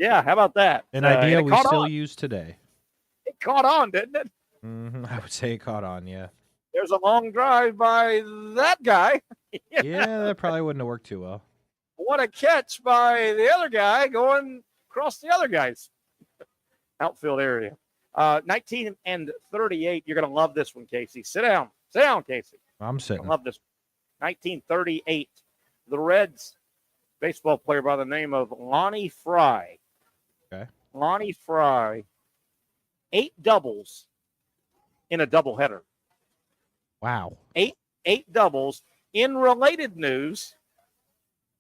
So how about that? An idea we still use today. It caught on, didn't it? I would say it caught on, yeah. There's a long drive by that guy. Yeah, that probably wouldn't have worked too well. What a catch by the other guy going across the other guy's outfield area. 1938. You're going to love this one, Casey. Sit down. Sit down, Casey. I'm sitting. I love this. 1938. The Reds baseball player by the name of Lonnie Fry. Okay. Lonnie Fry, 8 doubles in a doubleheader. Wow. Eight doubles. In related news,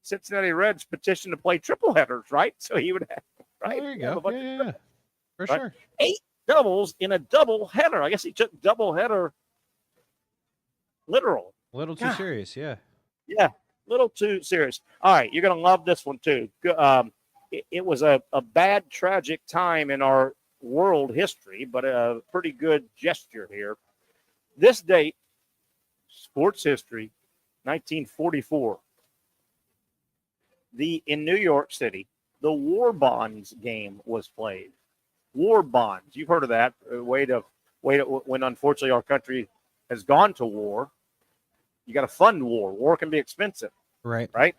Cincinnati Reds petitioned to play triple headers, right? So he would have, right? Oh, there you go. Yeah. For sure. 8 doubles in a double header. I guess he took double header literal. A little too serious, yeah. Yeah, a little too serious. All right, you're going to love this one too. It was a bad, tragic time in our world history, but a pretty good gesture here. This date, sports history, 1944. In New York City, the War Bonds game was played. War bonds. You've heard of that. Way to when unfortunately our country has gone to war. You got to fund war. War can be expensive. Right. Right.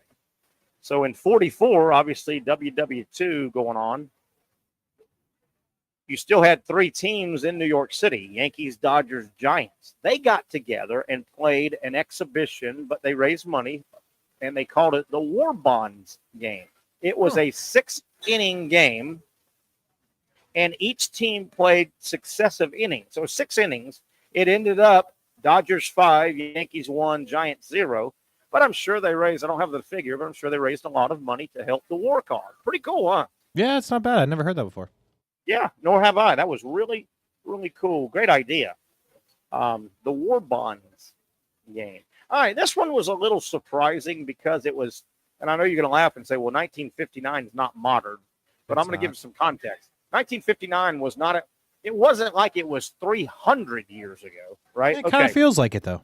So in 44, obviously WW2 going on. You still had 3 teams in New York City, Yankees, Dodgers, Giants. They got together and played an exhibition, but they raised money, and they called it the War Bonds game. It was a 6-inning game, and each team played successive innings. So 6 innings. It ended up Dodgers 5, Yankees 1, Giants 0. But I'm sure they raised, I don't have the figure, but I'm sure they raised a lot of money to help the war cause. Pretty cool, huh? Yeah, it's not bad. I never heard that before. Yeah, nor have I. That was really, really cool. Great idea. The War Bonds game. All right, this one was a little surprising because it was, and I know you're going to laugh and say, well, 1959 is not modern, but I'm going to give you some context. 1959 was not, it wasn't like it was 300 years ago, right? It kind of feels like it, though.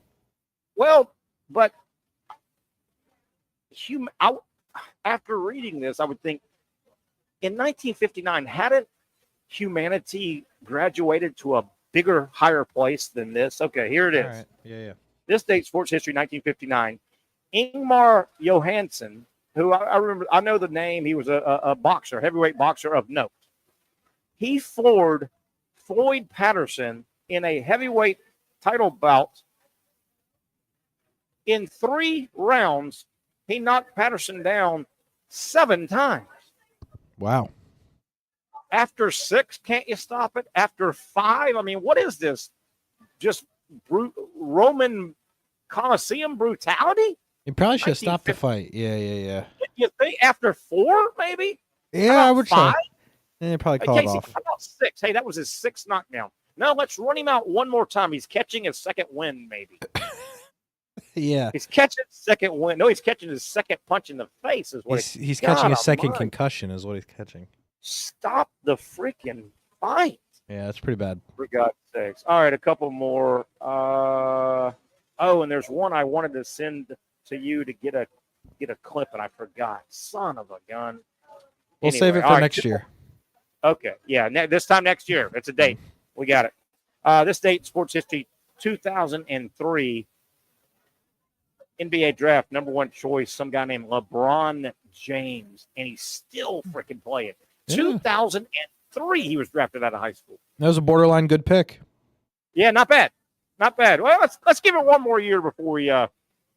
Well, but after reading this, I would think in 1959, hadn't humanity graduated to a bigger, higher place than this? Okay, here it is. All right. Yeah. This date, sports history, 1959. Ingmar Johansson, who I remember, I know the name. He was a boxer, heavyweight boxer of note. He floored Floyd Patterson in a heavyweight title bout. In 3 rounds, he knocked Patterson down 7 times. Wow. After 6, can't you stop it? After 5, I mean, what is this? Just Roman Colosseum brutality? You probably should have stopped the fight. Yeah. You think after 4, maybe? Yeah, I would say. And they probably called Casey, off. how about 6? Hey, that was his 6th knockdown. No, let's run him out one more time. He's catching his 2nd win, maybe. Yeah. He's catching his 2nd win. No, he's catching his 2nd punch in the face. Is what he's catching his 2nd concussion is what he's catching. Stop the freaking fight. Yeah, that's pretty bad. For God's sakes. All right, a couple more. And there's one I wanted to send to you to get a clip, and I forgot. Son of a gun. We'll save it for next year. Okay, yeah, this time next year. It's a date. We got it. This date, sports history, 2003. NBA draft, number 1 choice, some guy named LeBron James, and he's still freaking playing. Yeah. 2003, he was drafted out of high school. That was a borderline good pick. Yeah, not bad. Not bad. Well, let's give it one more year before we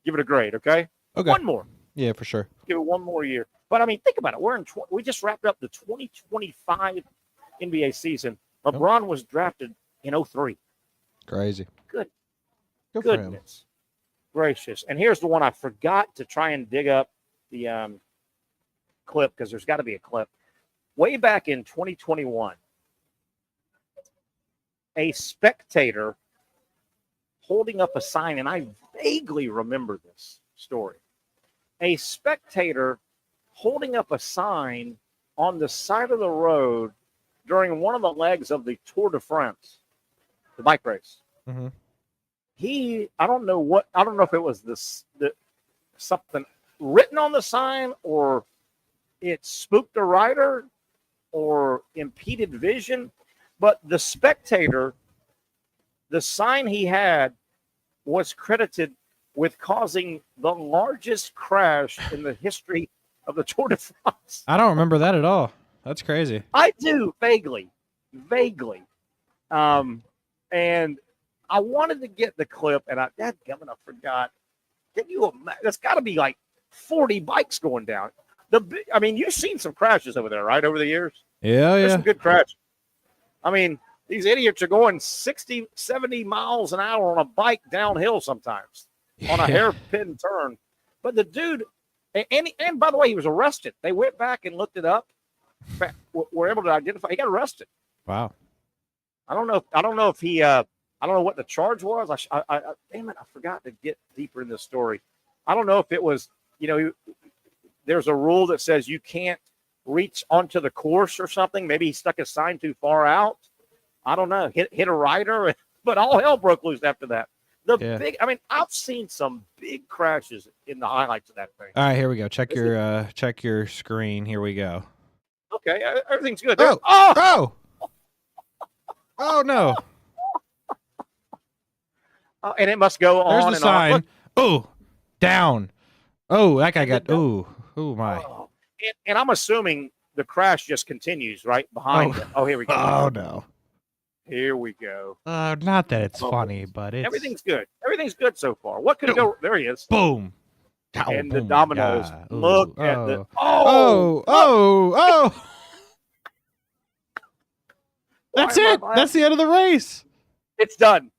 give it a grade, okay? Okay. One more. Yeah, for sure. Give it one more year. But, I mean, think about it. We just wrapped up the 2025 NBA season. LeBron was drafted in 2003. Crazy. Goodness gracious. And here's the one I forgot to try and dig up the clip, because there's got to be a clip. Way back in 2021, a spectator holding up a sign, and I vaguely remember this story. A spectator holding up a sign on the side of the road during one of the legs of the Tour de France, the bike race. Mm-hmm. I don't know if it was something written on the sign, or it spooked the rider, or impeded vision, but the spectator, the sign he had was credited with causing the largest crash in the history of the Tour de France. I don't remember that at all. That's crazy. I do, vaguely. And I wanted to get the clip, and I forgot. Can you imagine? There's got to be like 40 bikes going down. I mean, you've seen some crashes over there, right? Over the years. Yeah, There's yeah. some good crashes. I mean, these idiots are going 60, 70 miles an hour on a bike downhill sometimes on a hairpin turn. But the dude, and by the way, he was arrested. They went back and looked it up. Were able to identify. He got arrested. Wow. I don't know if he. I don't know what the charge was. Damn it! I forgot to get deeper in this story. I don't know if it was. There's a rule that says you can't reach onto the course or something. Maybe he stuck his sign too far out. I don't know. Hit a rider, but all hell broke loose after that. I've seen some big crashes in the highlights of that thing. All right, here we go. Check your screen. Here we go. Okay, everything's good. Oh no! And it must go on. There's the sign. On. Oh, down. Oh, that guy got. Oh my. And I'm assuming the crash just continues right behind it. Oh, here we go. Oh no. Here we go. Not that it's funny, but it's everything's good. Everything's good so far. What could go? There he is. Boom. And boom, the dominoes. yeah. Look at the. Oh. That's it. That's the end of the race. It's done.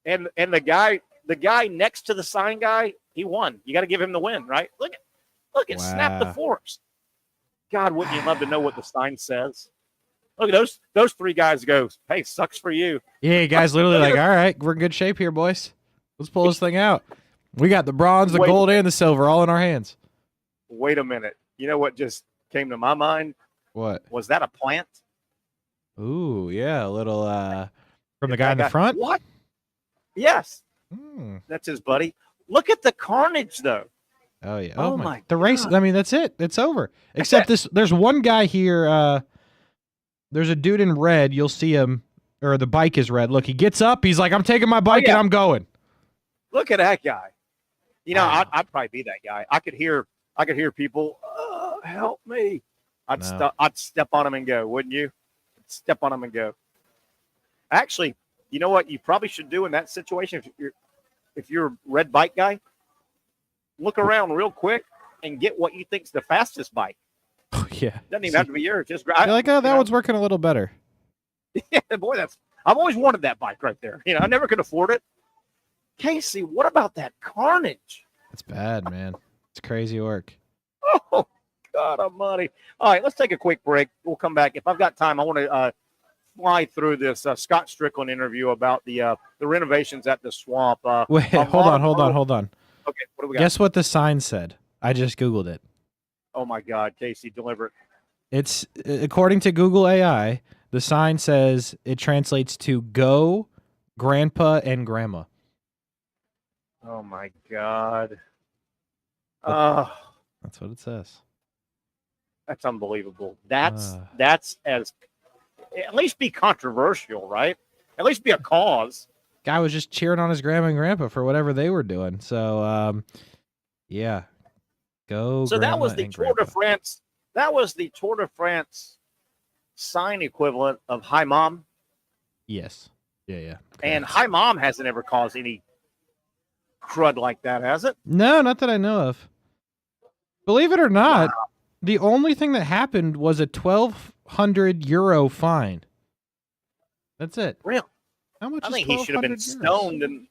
And the guy next to the sign guy, he won. You got to give him the win, right? Look at snap the forks. God, wouldn't you love to know what the sign says? Look at those three guys go, hey, sucks for you. Yeah, guys literally like, all right, we're in good shape here, boys. Let's pull this thing out. We got the bronze, the gold, and the silver all in our hands. Wait a minute. You know what just came to my mind? What? Was that a plant? Ooh, yeah, a little from the guy in the front? What? Yes. That's his buddy. Look at the carnage, though. Oh, yeah. Oh my the race, I mean, that's it. It's over. Except there's one guy here. There's a dude in red. You'll see him, or the bike is red. Look, he gets up. He's like, I'm taking my bike and I'm going. Look at that guy. I'd probably be that guy. I could hear people, help me. I'd step on him and go, wouldn't you? Step on him and go. Actually, you know what you probably should do in that situation if you're a red bike guy? Look around real quick and get what you think's the fastest bike. Oh, yeah. Doesn't even have to be yours. Just you're like, oh, that one's working a little better. Yeah, boy, I've always wanted that bike right there. I never could afford it. Casey, what about that carnage? It's bad, man. It's crazy work. Oh, God almighty. All right, let's take a quick break. We'll come back. If I've got time, I want to fly through this Scott Strickland interview about the renovations at the Swamp. Wait, hold on. Okay, what do we got? Guess what the sign said? I just Googled it. Oh, my God, Casey, deliver it. It's, according to Google AI, the sign says it translates to go, grandpa, and grandma. Oh, my God. That's what it says. That's unbelievable. That's as at least be controversial, right? At least be a cause. Guy was just cheering on his grandma and grandpa for whatever they were doing. So, yeah, go. So that was the Tour de France. That was the Tour de France sign equivalent of "Hi, Mom." Yes. Yeah. Correct. And "Hi, Mom" hasn't ever caused any crud like that, has it? No, not that I know of. Believe it or not, the only thing that happened was a 1,200 euro fine. That's it. Really? How much? I think he should have been stoned, and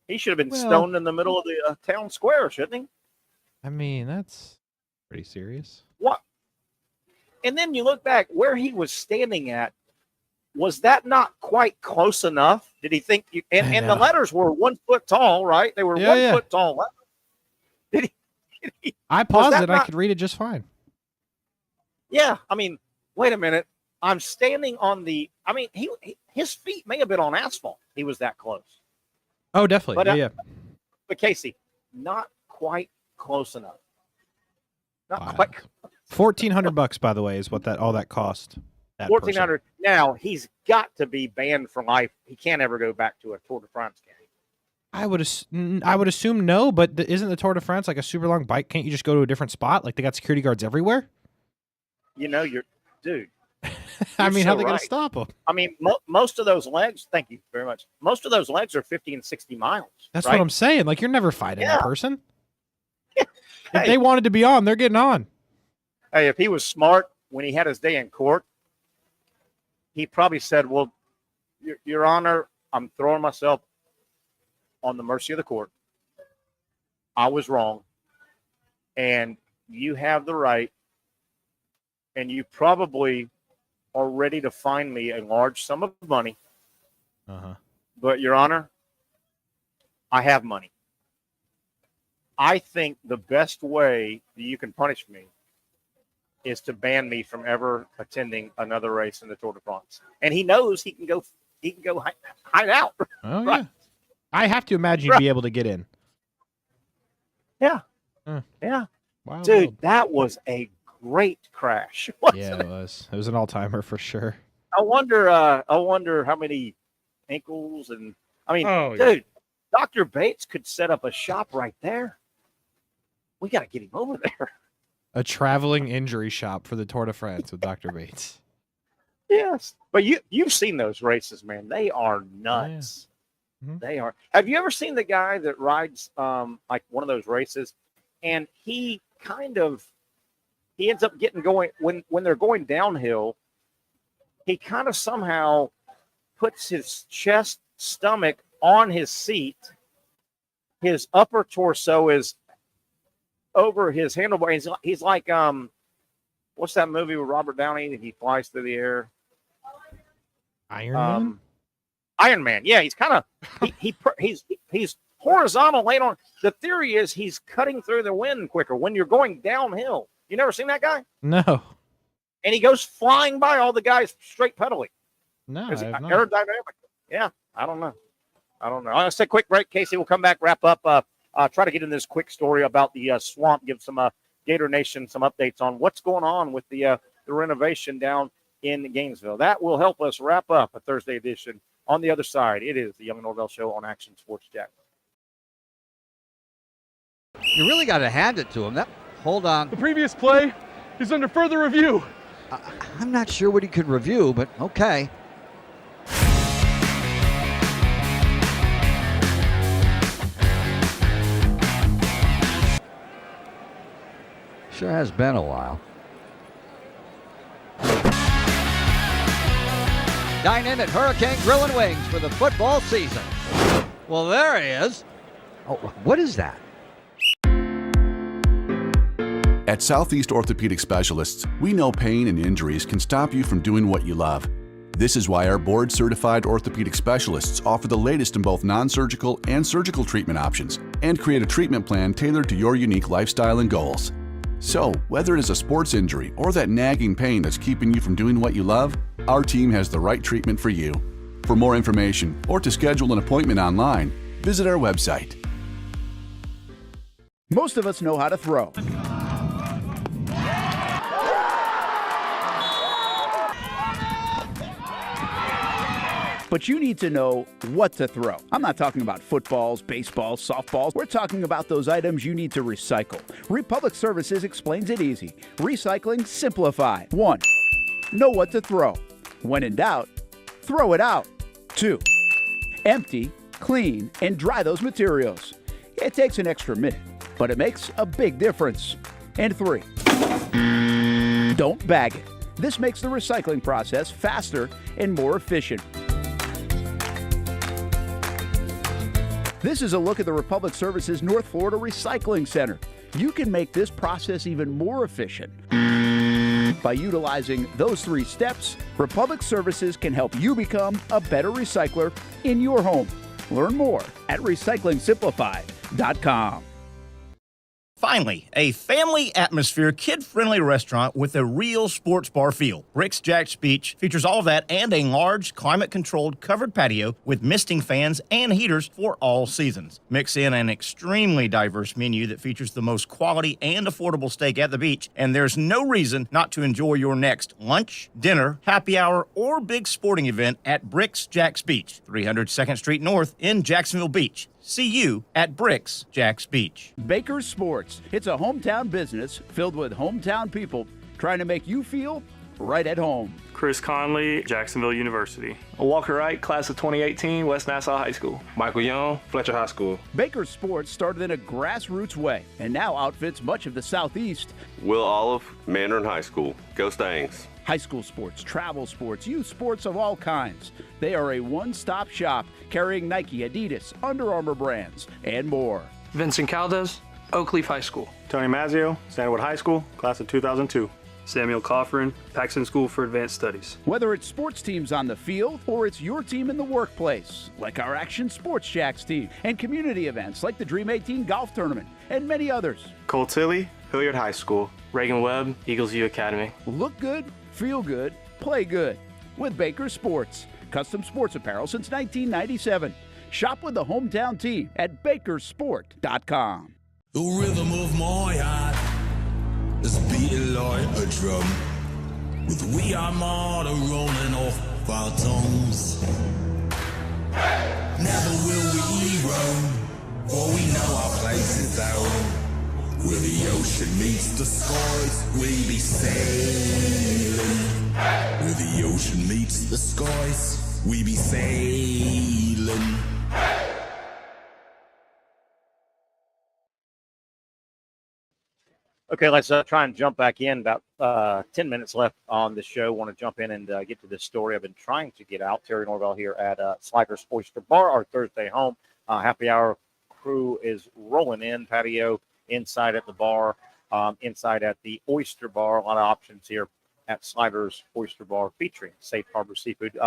he should have been stoned in the middle of the town square, shouldn't he? I mean, that's pretty serious. What? And then you look back where he was standing at. Was that not quite close enough? Did he think? And the letters were 1 foot tall, right? They were 1 foot tall letters. Did he? I paused it. I could read it just fine. Yeah, I mean, wait a minute. I'm standing on the. I mean, his feet may have been on asphalt. He was that close. Oh, definitely. But, yeah. But Casey, not quite close enough. Not quite. $1,400, by the way, is what all that cost. $1,400. Now he's got to be banned for life. He can't ever go back to a Tour de France game. I would assume no, but isn't the Tour de France like a super long bike? Can't you just go to a different spot? Like they got security guards everywhere. Dude. I mean, how are they going to stop them? I mean, most of those legs. Thank you very much. Most of those legs are 50 and 60 miles. That's right? what I'm saying. Like you're never fighting that person. If they wanted to be on, they're getting on. Hey, if he was smart when he had his day in court, he probably said, well, Your Honor, I'm throwing myself on the mercy of the court. I was wrong. And you have the right, and you probably are ready to fine me a large sum of money. But, Your Honor, I have money. I think the best way that you can punish me is to ban me from ever attending another race in the Tour de France. And he knows he can go hide out. Oh, right. yeah. I have to imagine you'd be able to get in. Yeah. Yeah. Wow. Dude, that was a great crash. Yeah, it was. It was an all-timer for sure. I wonder how many ankles and dude, Dr. Bates could set up a shop right there. We got to get him over there. A traveling injury shop for the Tour de France with Dr. Bates. Yes. But you've seen those races, man. They are nuts. Yeah. They are. Have you ever seen the guy that rides like one of those races and he ends up getting going when they're going downhill, he kind of somehow puts his stomach on his seat. His upper torso is over his handlebar. He's like what's that movie with Robert Downey that he flies through the air? Iron Man? Iron Man. Yeah, he's kind of he's horizontal laid on. The theory is he's cutting through the wind quicker when you're going downhill. You never seen that guy? No. And he goes flying by all the guys straight pedaling. No, Is I it have not. aerodynamic? Yeah, I don't know. Let's take a quick break, Casey. We'll come back, wrap up. Try to get in this quick story about the swamp. Give some Gator Nation some updates on what's going on with the renovation down in Gainesville. That will help us wrap up a Thursday edition. On the other side, it is the Young and Norvelle Show on Action Sports Jack. You really got to hand it to him. Hold on. The previous play is under further review. I'm not sure what he could review, but okay. Sure has been a while. Dine in at Hurricane Grill and Wings for the football season. Well, there he is. Oh, what is that? At Southeast Orthopedic Specialists, we know pain and injuries can stop you from doing what you love. This is why our board-certified orthopedic specialists offer the latest in both non-surgical and surgical treatment options and create a treatment plan tailored to your unique lifestyle and goals. So, whether it is a sports injury or that nagging pain that's keeping you from doing what you love, our team has the right treatment for you. For more information or to schedule an appointment online, visit our website. Most of us know how to throw. But you need to know what to throw. I'm not talking about footballs, baseballs, softballs. We're talking about those items you need to recycle. Republic Services explains it easy. Recycling simplified. 1. Know what to throw. When in doubt, throw it out. 2. Empty, clean, and dry those materials. It takes an extra minute, but it makes a big difference. And 3. Don't bag it. This makes the recycling process faster and more efficient. This is a look at the Republic Services North Florida Recycling Center. You can make this process even more efficient. By utilizing those 3 steps, Republic Services can help you become a better recycler in your home. Learn more at recyclingsimplified.com. Finally, a family atmosphere, kid-friendly restaurant with a real sports bar feel. Rick's Jack's Beach features all of that and a large, climate-controlled covered patio with misting fans and heaters for all seasons. Mix in an extremely diverse menu that features the most quality and affordable steak at the beach, and there's no reason not to enjoy your next lunch, dinner, happy hour, or big sporting event at Rick's Jack's Beach, 300 2nd Street North in Jacksonville Beach. See you at Bricks Jack's Beach. Baker's Sports. It's a hometown business filled with hometown people trying to make you feel right at home. Chris Conley, Jacksonville University. Walker Wright, class of 2018, West Nassau High School. Michael Young, Fletcher High School. Baker Sports started in a grassroots way and now outfits much of the Southeast. Will Olive, Mandarin High School. Go Stangs. High school sports, travel sports, youth sports of all kinds. They are a one-stop shop carrying Nike, Adidas, Under Armour brands, and more. Vincent Caldes, Oak Leaf High School. Tony Mazzio, Sandwood High School, class of 2002. Samuel Coffrin, Paxton School for Advanced Studies. Whether it's sports teams on the field or it's your team in the workplace, like our Action Sports Jacks team, and community events like the Dream 18 Golf Tournament, and many others. Cole Tilley, Hilliard High School. Reagan Webb, Eagles View Academy. Look good, feel good, play good with Baker Sports. Custom sports apparel since 1997. Shop with the hometown team at bakersport.com. The rhythm of my heart is beating like a drum, with we are martyr rolling off our tongues. Never will we roam, for we know our place is out. Where the ocean meets the skies, we be sailing. Where the ocean meets the skies, we be sailing. Okay, let's try and jump back in. About 10 minutes left on the show. Want to jump in and get to this story I've been trying to get out. Terry Norvelle here at Sliders Oyster Bar, our Thursday home. Happy hour crew is rolling in. Patio inside at the bar, inside at the Oyster Bar. A lot of options here at Sliders Oyster Bar featuring Safe Harbor Seafood.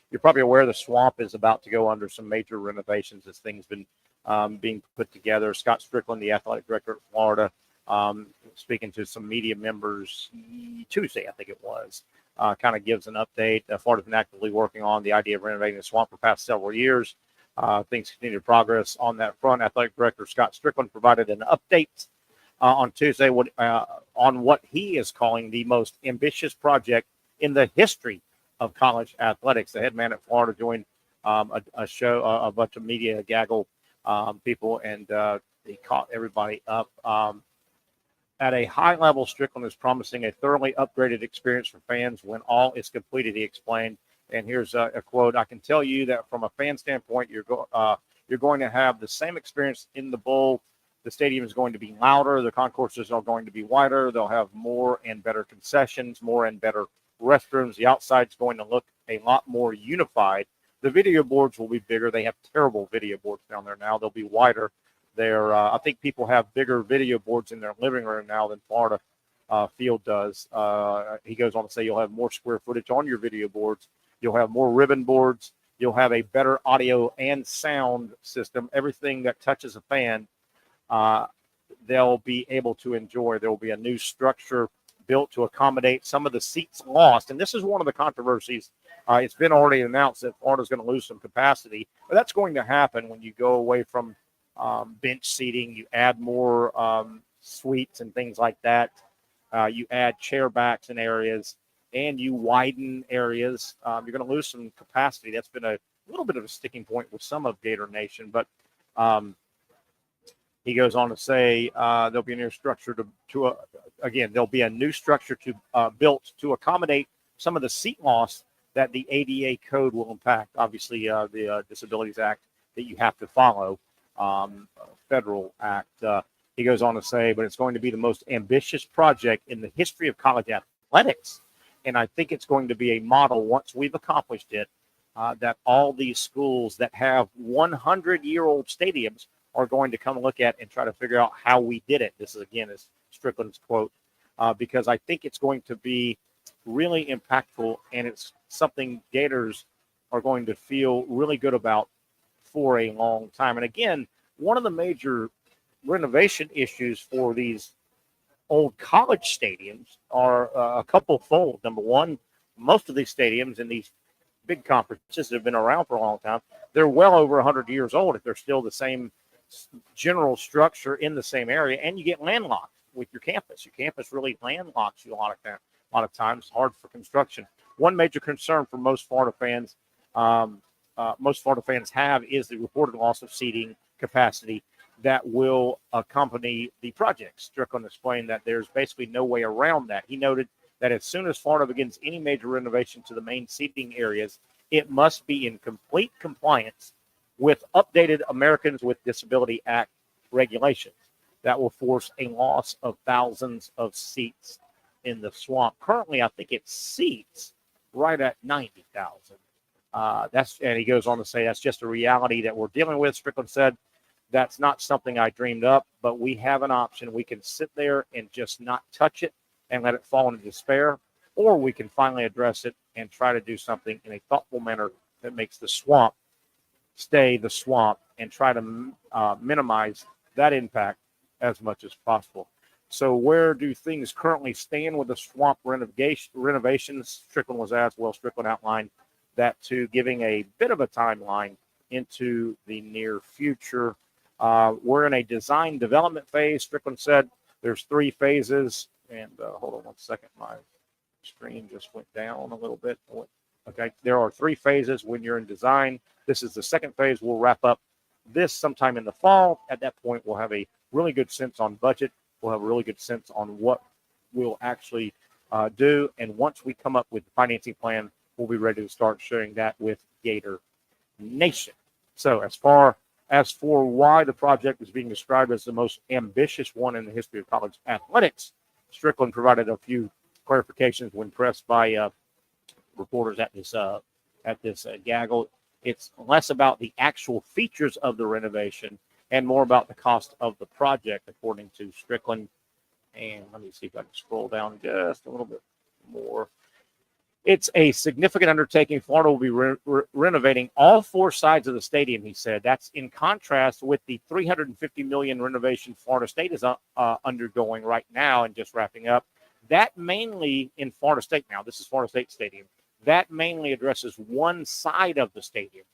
You're probably aware the Swamp is about to go under some major renovations. This thing's been being put together. Scott Strickland, the athletic director at Florida, speaking to some media members Tuesday, I think it was, kind of gives an update. Florida's been actively working on the idea of renovating the Swamp for the past several years. Things continue to progress on that front. Athletic Director Scott Strickland provided an update on Tuesday on what he is calling the most ambitious project in the history of college athletics. The head man at Florida joined a show, a bunch of media gaggle people, and he caught everybody up. At a high level, Strickland is promising a thoroughly upgraded experience for fans when all is completed, he explained. And here's a quote. I can tell you that from a fan standpoint, you're going to have the same experience in the bowl. The stadium is going to be louder. The concourses are going to be wider. They'll have more and better concessions, more and better restrooms. The outside's going to look a lot more unified. The video boards will be bigger. They have terrible video boards down there now. They'll be wider. I think people have bigger video boards in their living room now than Florida Field does. He goes on to say you'll have more square footage on your video boards. You'll have more ribbon boards. You'll have a better audio and sound system. Everything that touches a fan, they'll be able to enjoy. There will be a new structure built to accommodate some of the seats lost. And this is one of the controversies. It's been already announced that Florida's going to lose some capacity. But that's going to happen when you go away from bench seating. You add more suites and things like that. You add chair backs in areas. And you widen areas, you're going to lose some capacity. That's been a little bit of a sticking point with some of Gator Nation. But he goes on to say there'll be a new structure there'll be a new structure built to accommodate some of the seat loss that the ADA code will impact. Obviously, the Disabilities Act that you have to follow, federal act. He goes on to say, but it's going to be the most ambitious project in the history of college athletics. And I think it's going to be a model once we've accomplished it, that all these schools that have 100-year-old stadiums are going to come look at and try to figure out how we did it. This is, again, is Strickland's quote, because I think it's going to be really impactful, and it's something Gators are going to feel really good about for a long time. And again, one of the major renovation issues for these old college stadiums are a couple fold. Number one, most of these stadiums in these big conferences that have been around for a long time, they're well over 100 years old if they're still the same general structure in the same area, and you get landlocked with your campus. Your campus really landlocks you a lot of times, hard for construction. One major concern for most Florida fans have is the reported loss of seating capacity that will accompany the project. Strickland explained that there's basically no way around that. He noted that as soon as Florida begins any major renovation to the main seating areas, it must be in complete compliance with updated Americans with Disability Act regulations. That will force a loss of thousands of seats in the swamp. Currently, I think it seats right at 90,000. And he goes on to say that's just a reality that we're dealing with. Strickland said, that's not something I dreamed up, but we have an option. We can sit there and just not touch it and let it fall into despair, or we can finally address it and try to do something in a thoughtful manner that makes the swamp stay the swamp and try to minimize that impact as much as possible. So where do things currently stand with the swamp renovations? Strickland was asked. Well, Strickland outlined that to giving a bit of a timeline into the near future. We're in a design development phase. Strickland said there's 3 phases. And hold on one second. My screen just went down a little bit. Okay. There are 3 phases when you're in design. This is the second phase. We'll wrap up this sometime in the fall. At that point, we'll have a really good sense on budget. We'll have a really good sense on what we'll actually do. And once we come up with the financing plan, we'll be ready to start sharing that with Gator Nation. So as far as for why the project is being described as the most ambitious one in the history of college athletics, Strickland provided a few clarifications when pressed by reporters at this gaggle. It's less about the actual features of the renovation and more about the cost of the project, according to Strickland. And let me see if I can scroll down just a little bit more. It's a significant undertaking. Florida will be renovating all 4 sides of the stadium, he said. That's in contrast with the $350 million renovation Florida State is undergoing right now and just wrapping up. That mainly in Florida State now. This is Florida State Stadium. That mainly addresses one side of the stadium.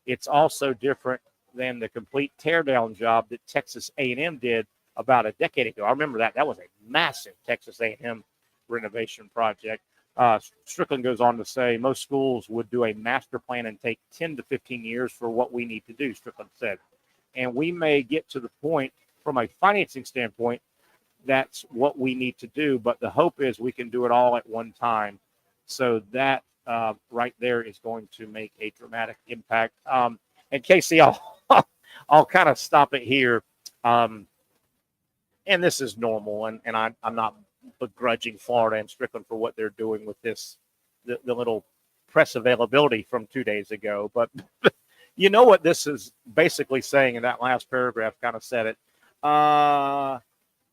It's also different than the complete teardown job that Texas A&M did about a decade ago. I remember that. That was a massive Texas A&M renovation project. Strickland goes on to say most schools would do a master plan and take 10 to 15 years for what we need to do, Strickland said. And we may get to the point from a financing standpoint, that's what we need to do. But the hope is we can do it all at one time. So that right there is going to make a dramatic impact. And Casey, I'll kind of stop it here. And this is normal, and I'm not begrudging Florida and Strickland for what they're doing with this, the little press availability from 2 days ago. But you know what this is basically saying in that last paragraph kind of said it.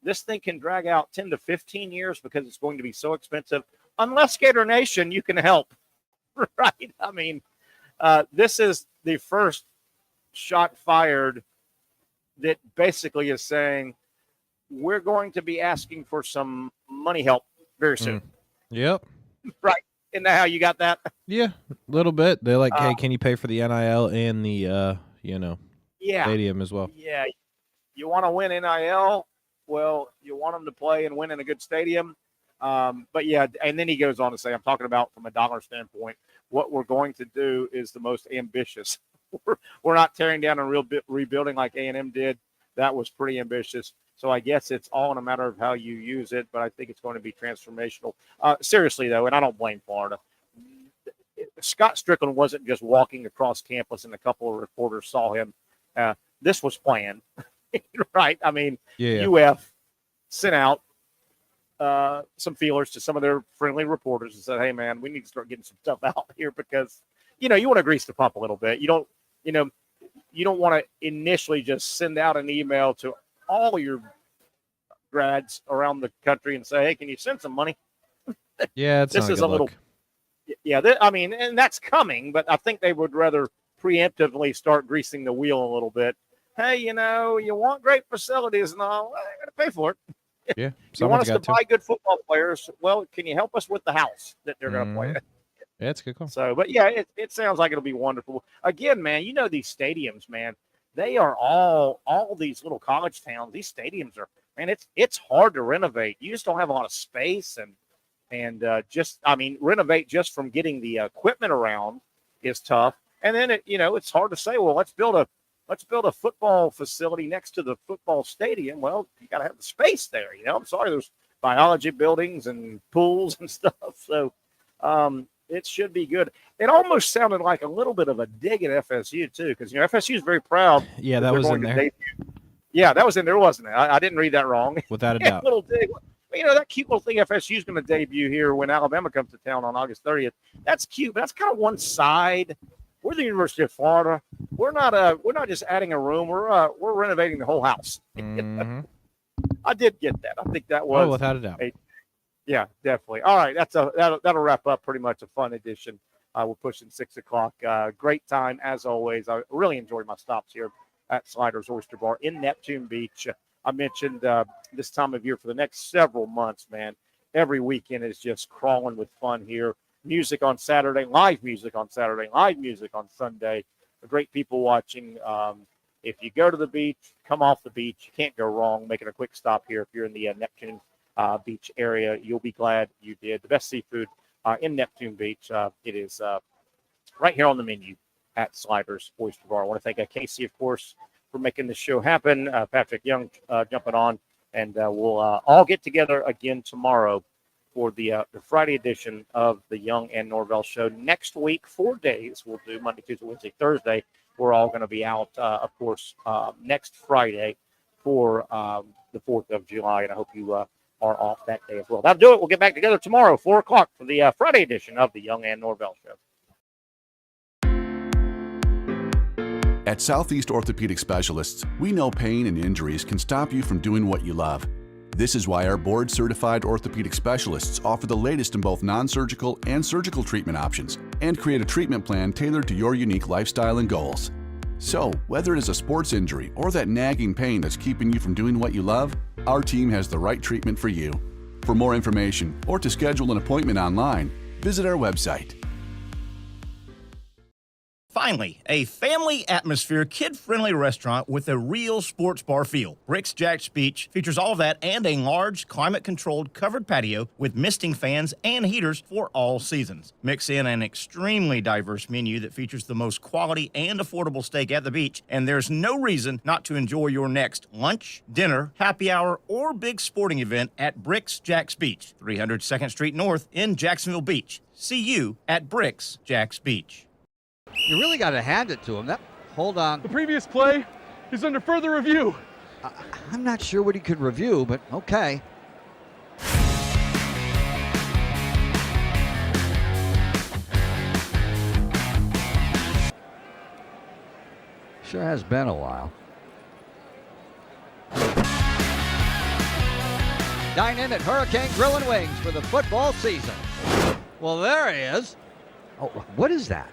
This thing can drag out 10 to 15 years because it's going to be so expensive. Unless Gator Nation, you can help, right? I mean, this is the first shot fired that basically is saying we're going to be asking for some money help very soon. Yep. Right. Isn't that how you got that? Yeah, a little bit. They're like, hey, can you pay for the NIL and the, stadium as well? Yeah. You want to win NIL? Well, you want them to play and win in a good stadium. But yeah, and then he goes on to say, I'm talking about from a dollar standpoint, what we're going to do is the most ambitious. We're not tearing down and rebuilding like A&M did. That was pretty ambitious. So I guess it's all in a matter of how you use it, but I think it's going to be transformational. Seriously, though, and I don't blame Florida. Scott Strickland wasn't just walking across campus and a couple of reporters saw him. This was planned, right? I mean, UF sent out some feelers to some of their friendly reporters and said, hey, man, we need to start getting some stuff out here because, you want to grease the pump a little bit. You don't want to initially just send out an email to all your grads around the country and say, hey, can you send some money? Yeah, it's this is a little. Yeah, and that's coming, but I think they would rather preemptively start greasing the wheel a little bit. Hey, you want great facilities and all, well, you're going to pay for it. Yeah. You want us to buy good football players? Well, can you help us with the house that they're going to play at? Yeah, it's a good call. So, but yeah, it sounds like it'll be wonderful. Again, man, these stadiums, man, they are all these little college towns. These stadiums are, man, it's hard to renovate. You just don't have a lot of space and renovate just from getting the equipment around is tough. And then it's hard to say, well, let's build a football facility next to the football stadium. Well, you got to have the space there. I'm sorry, biology buildings and pools and stuff. So it should be good. It almost sounded like a little bit of a dig at FSU, too, because, FSU is very proud. Yeah, that was in there. Yeah, that was in there, wasn't it? I didn't read that wrong. Without a doubt. Little dig. That cute little thing FSU is going to debut here when Alabama comes to town on August 30th. That's cute, but that's kind of one side. We're the University of Florida. We're not just adding a room. We're renovating the whole house. Mm-hmm. I did get that. I think that was without a doubt. Yeah, definitely. All right, that'll wrap up pretty much a fun edition. We're pushing 6 o'clock. Great time as always. I really enjoyed my stops here at Sliders Oyster Bar in Neptune Beach. I mentioned this time of year for the next several months, man. Every weekend is just crawling with fun here. Music on Saturday, live music on Saturday, live music on Sunday. Great people watching. If you go to the beach, come off the beach, you can't go wrong making a quick stop here. If you're in the Neptune Beach area, you'll be glad you did. The best seafood in Neptune Beach. It is right here on the menu at Sliders Oyster Bar. I want to thank Casey, of course, for making this show happen. Patrick Young jumping on, and we'll all get together again tomorrow for the Friday edition of the Young and Norvelle Show. Next week, 4 days, we'll do Monday, Tuesday, Wednesday, Thursday. We're all going to be out, of course, next Friday for the 4th of July, and I hope you are off that day as well. That'll do it. We'll get back together tomorrow, 4 o'clock, for the Friday edition of the Young and Norvelle Show. At Southeast Orthopedic Specialists, we know pain and injuries can stop you from doing what you love. This is why our board-certified orthopedic specialists offer the latest in both non-surgical and surgical treatment options and create a treatment plan tailored to your unique lifestyle and goals. So, whether it is a sports injury or that nagging pain that's keeping you from doing what you love, our team has the right treatment for you. For more information or to schedule an appointment online, visit our website. Finally, a family atmosphere, kid-friendly restaurant with a real sports bar feel. Rick's Jack's Beach features all of that and a large, climate-controlled covered patio with misting fans and heaters for all seasons. Mix in an extremely diverse menu that features the most quality and affordable steak at the beach, and there's no reason not to enjoy your next lunch, dinner, happy hour, or big sporting event at Rick's Jack's Beach, 300 2nd Street North in Jacksonville Beach. See you at Rick's Jack's Beach. You really got to hand it to him. Hold on. The previous play is under further review. I'm not sure what he could review, but okay. Sure has been a while. Dine in at Hurricane Grill and Wings for the football season. Well, there he is. Oh, what is that?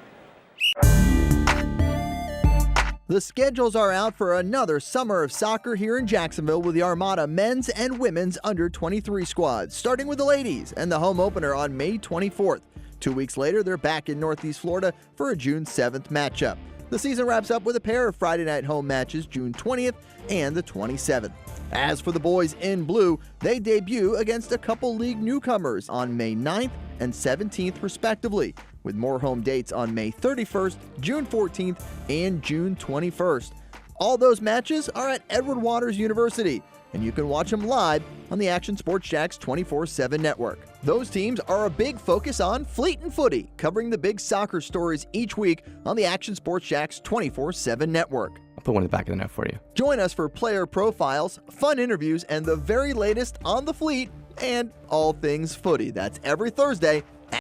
The schedules are out for another summer of soccer here in Jacksonville with the Armada men's and women's under-23 squads, starting with the ladies and the home opener on May 24th. 2 weeks later, they're back in Northeast Florida for a June 7th matchup. The season wraps up with a pair of Friday night home matches June 20th and the 27th. As for the boys in blue, they debut against a couple league newcomers on May 9th and 17th respectively, with more home dates on May 31st, June 14th, and June 21st. All those matches are at Edward Waters University, and you can watch them live on the Action Sports Jax 24/7 network. Those teams are a big focus on Fleet and Footy, covering the big soccer stories each week on the Action Sports Jax 24/7 network. I'll put one in the back of the net for you. Join us for player profiles, fun interviews, and the very latest on the Fleet and all things footy. That's every Thursday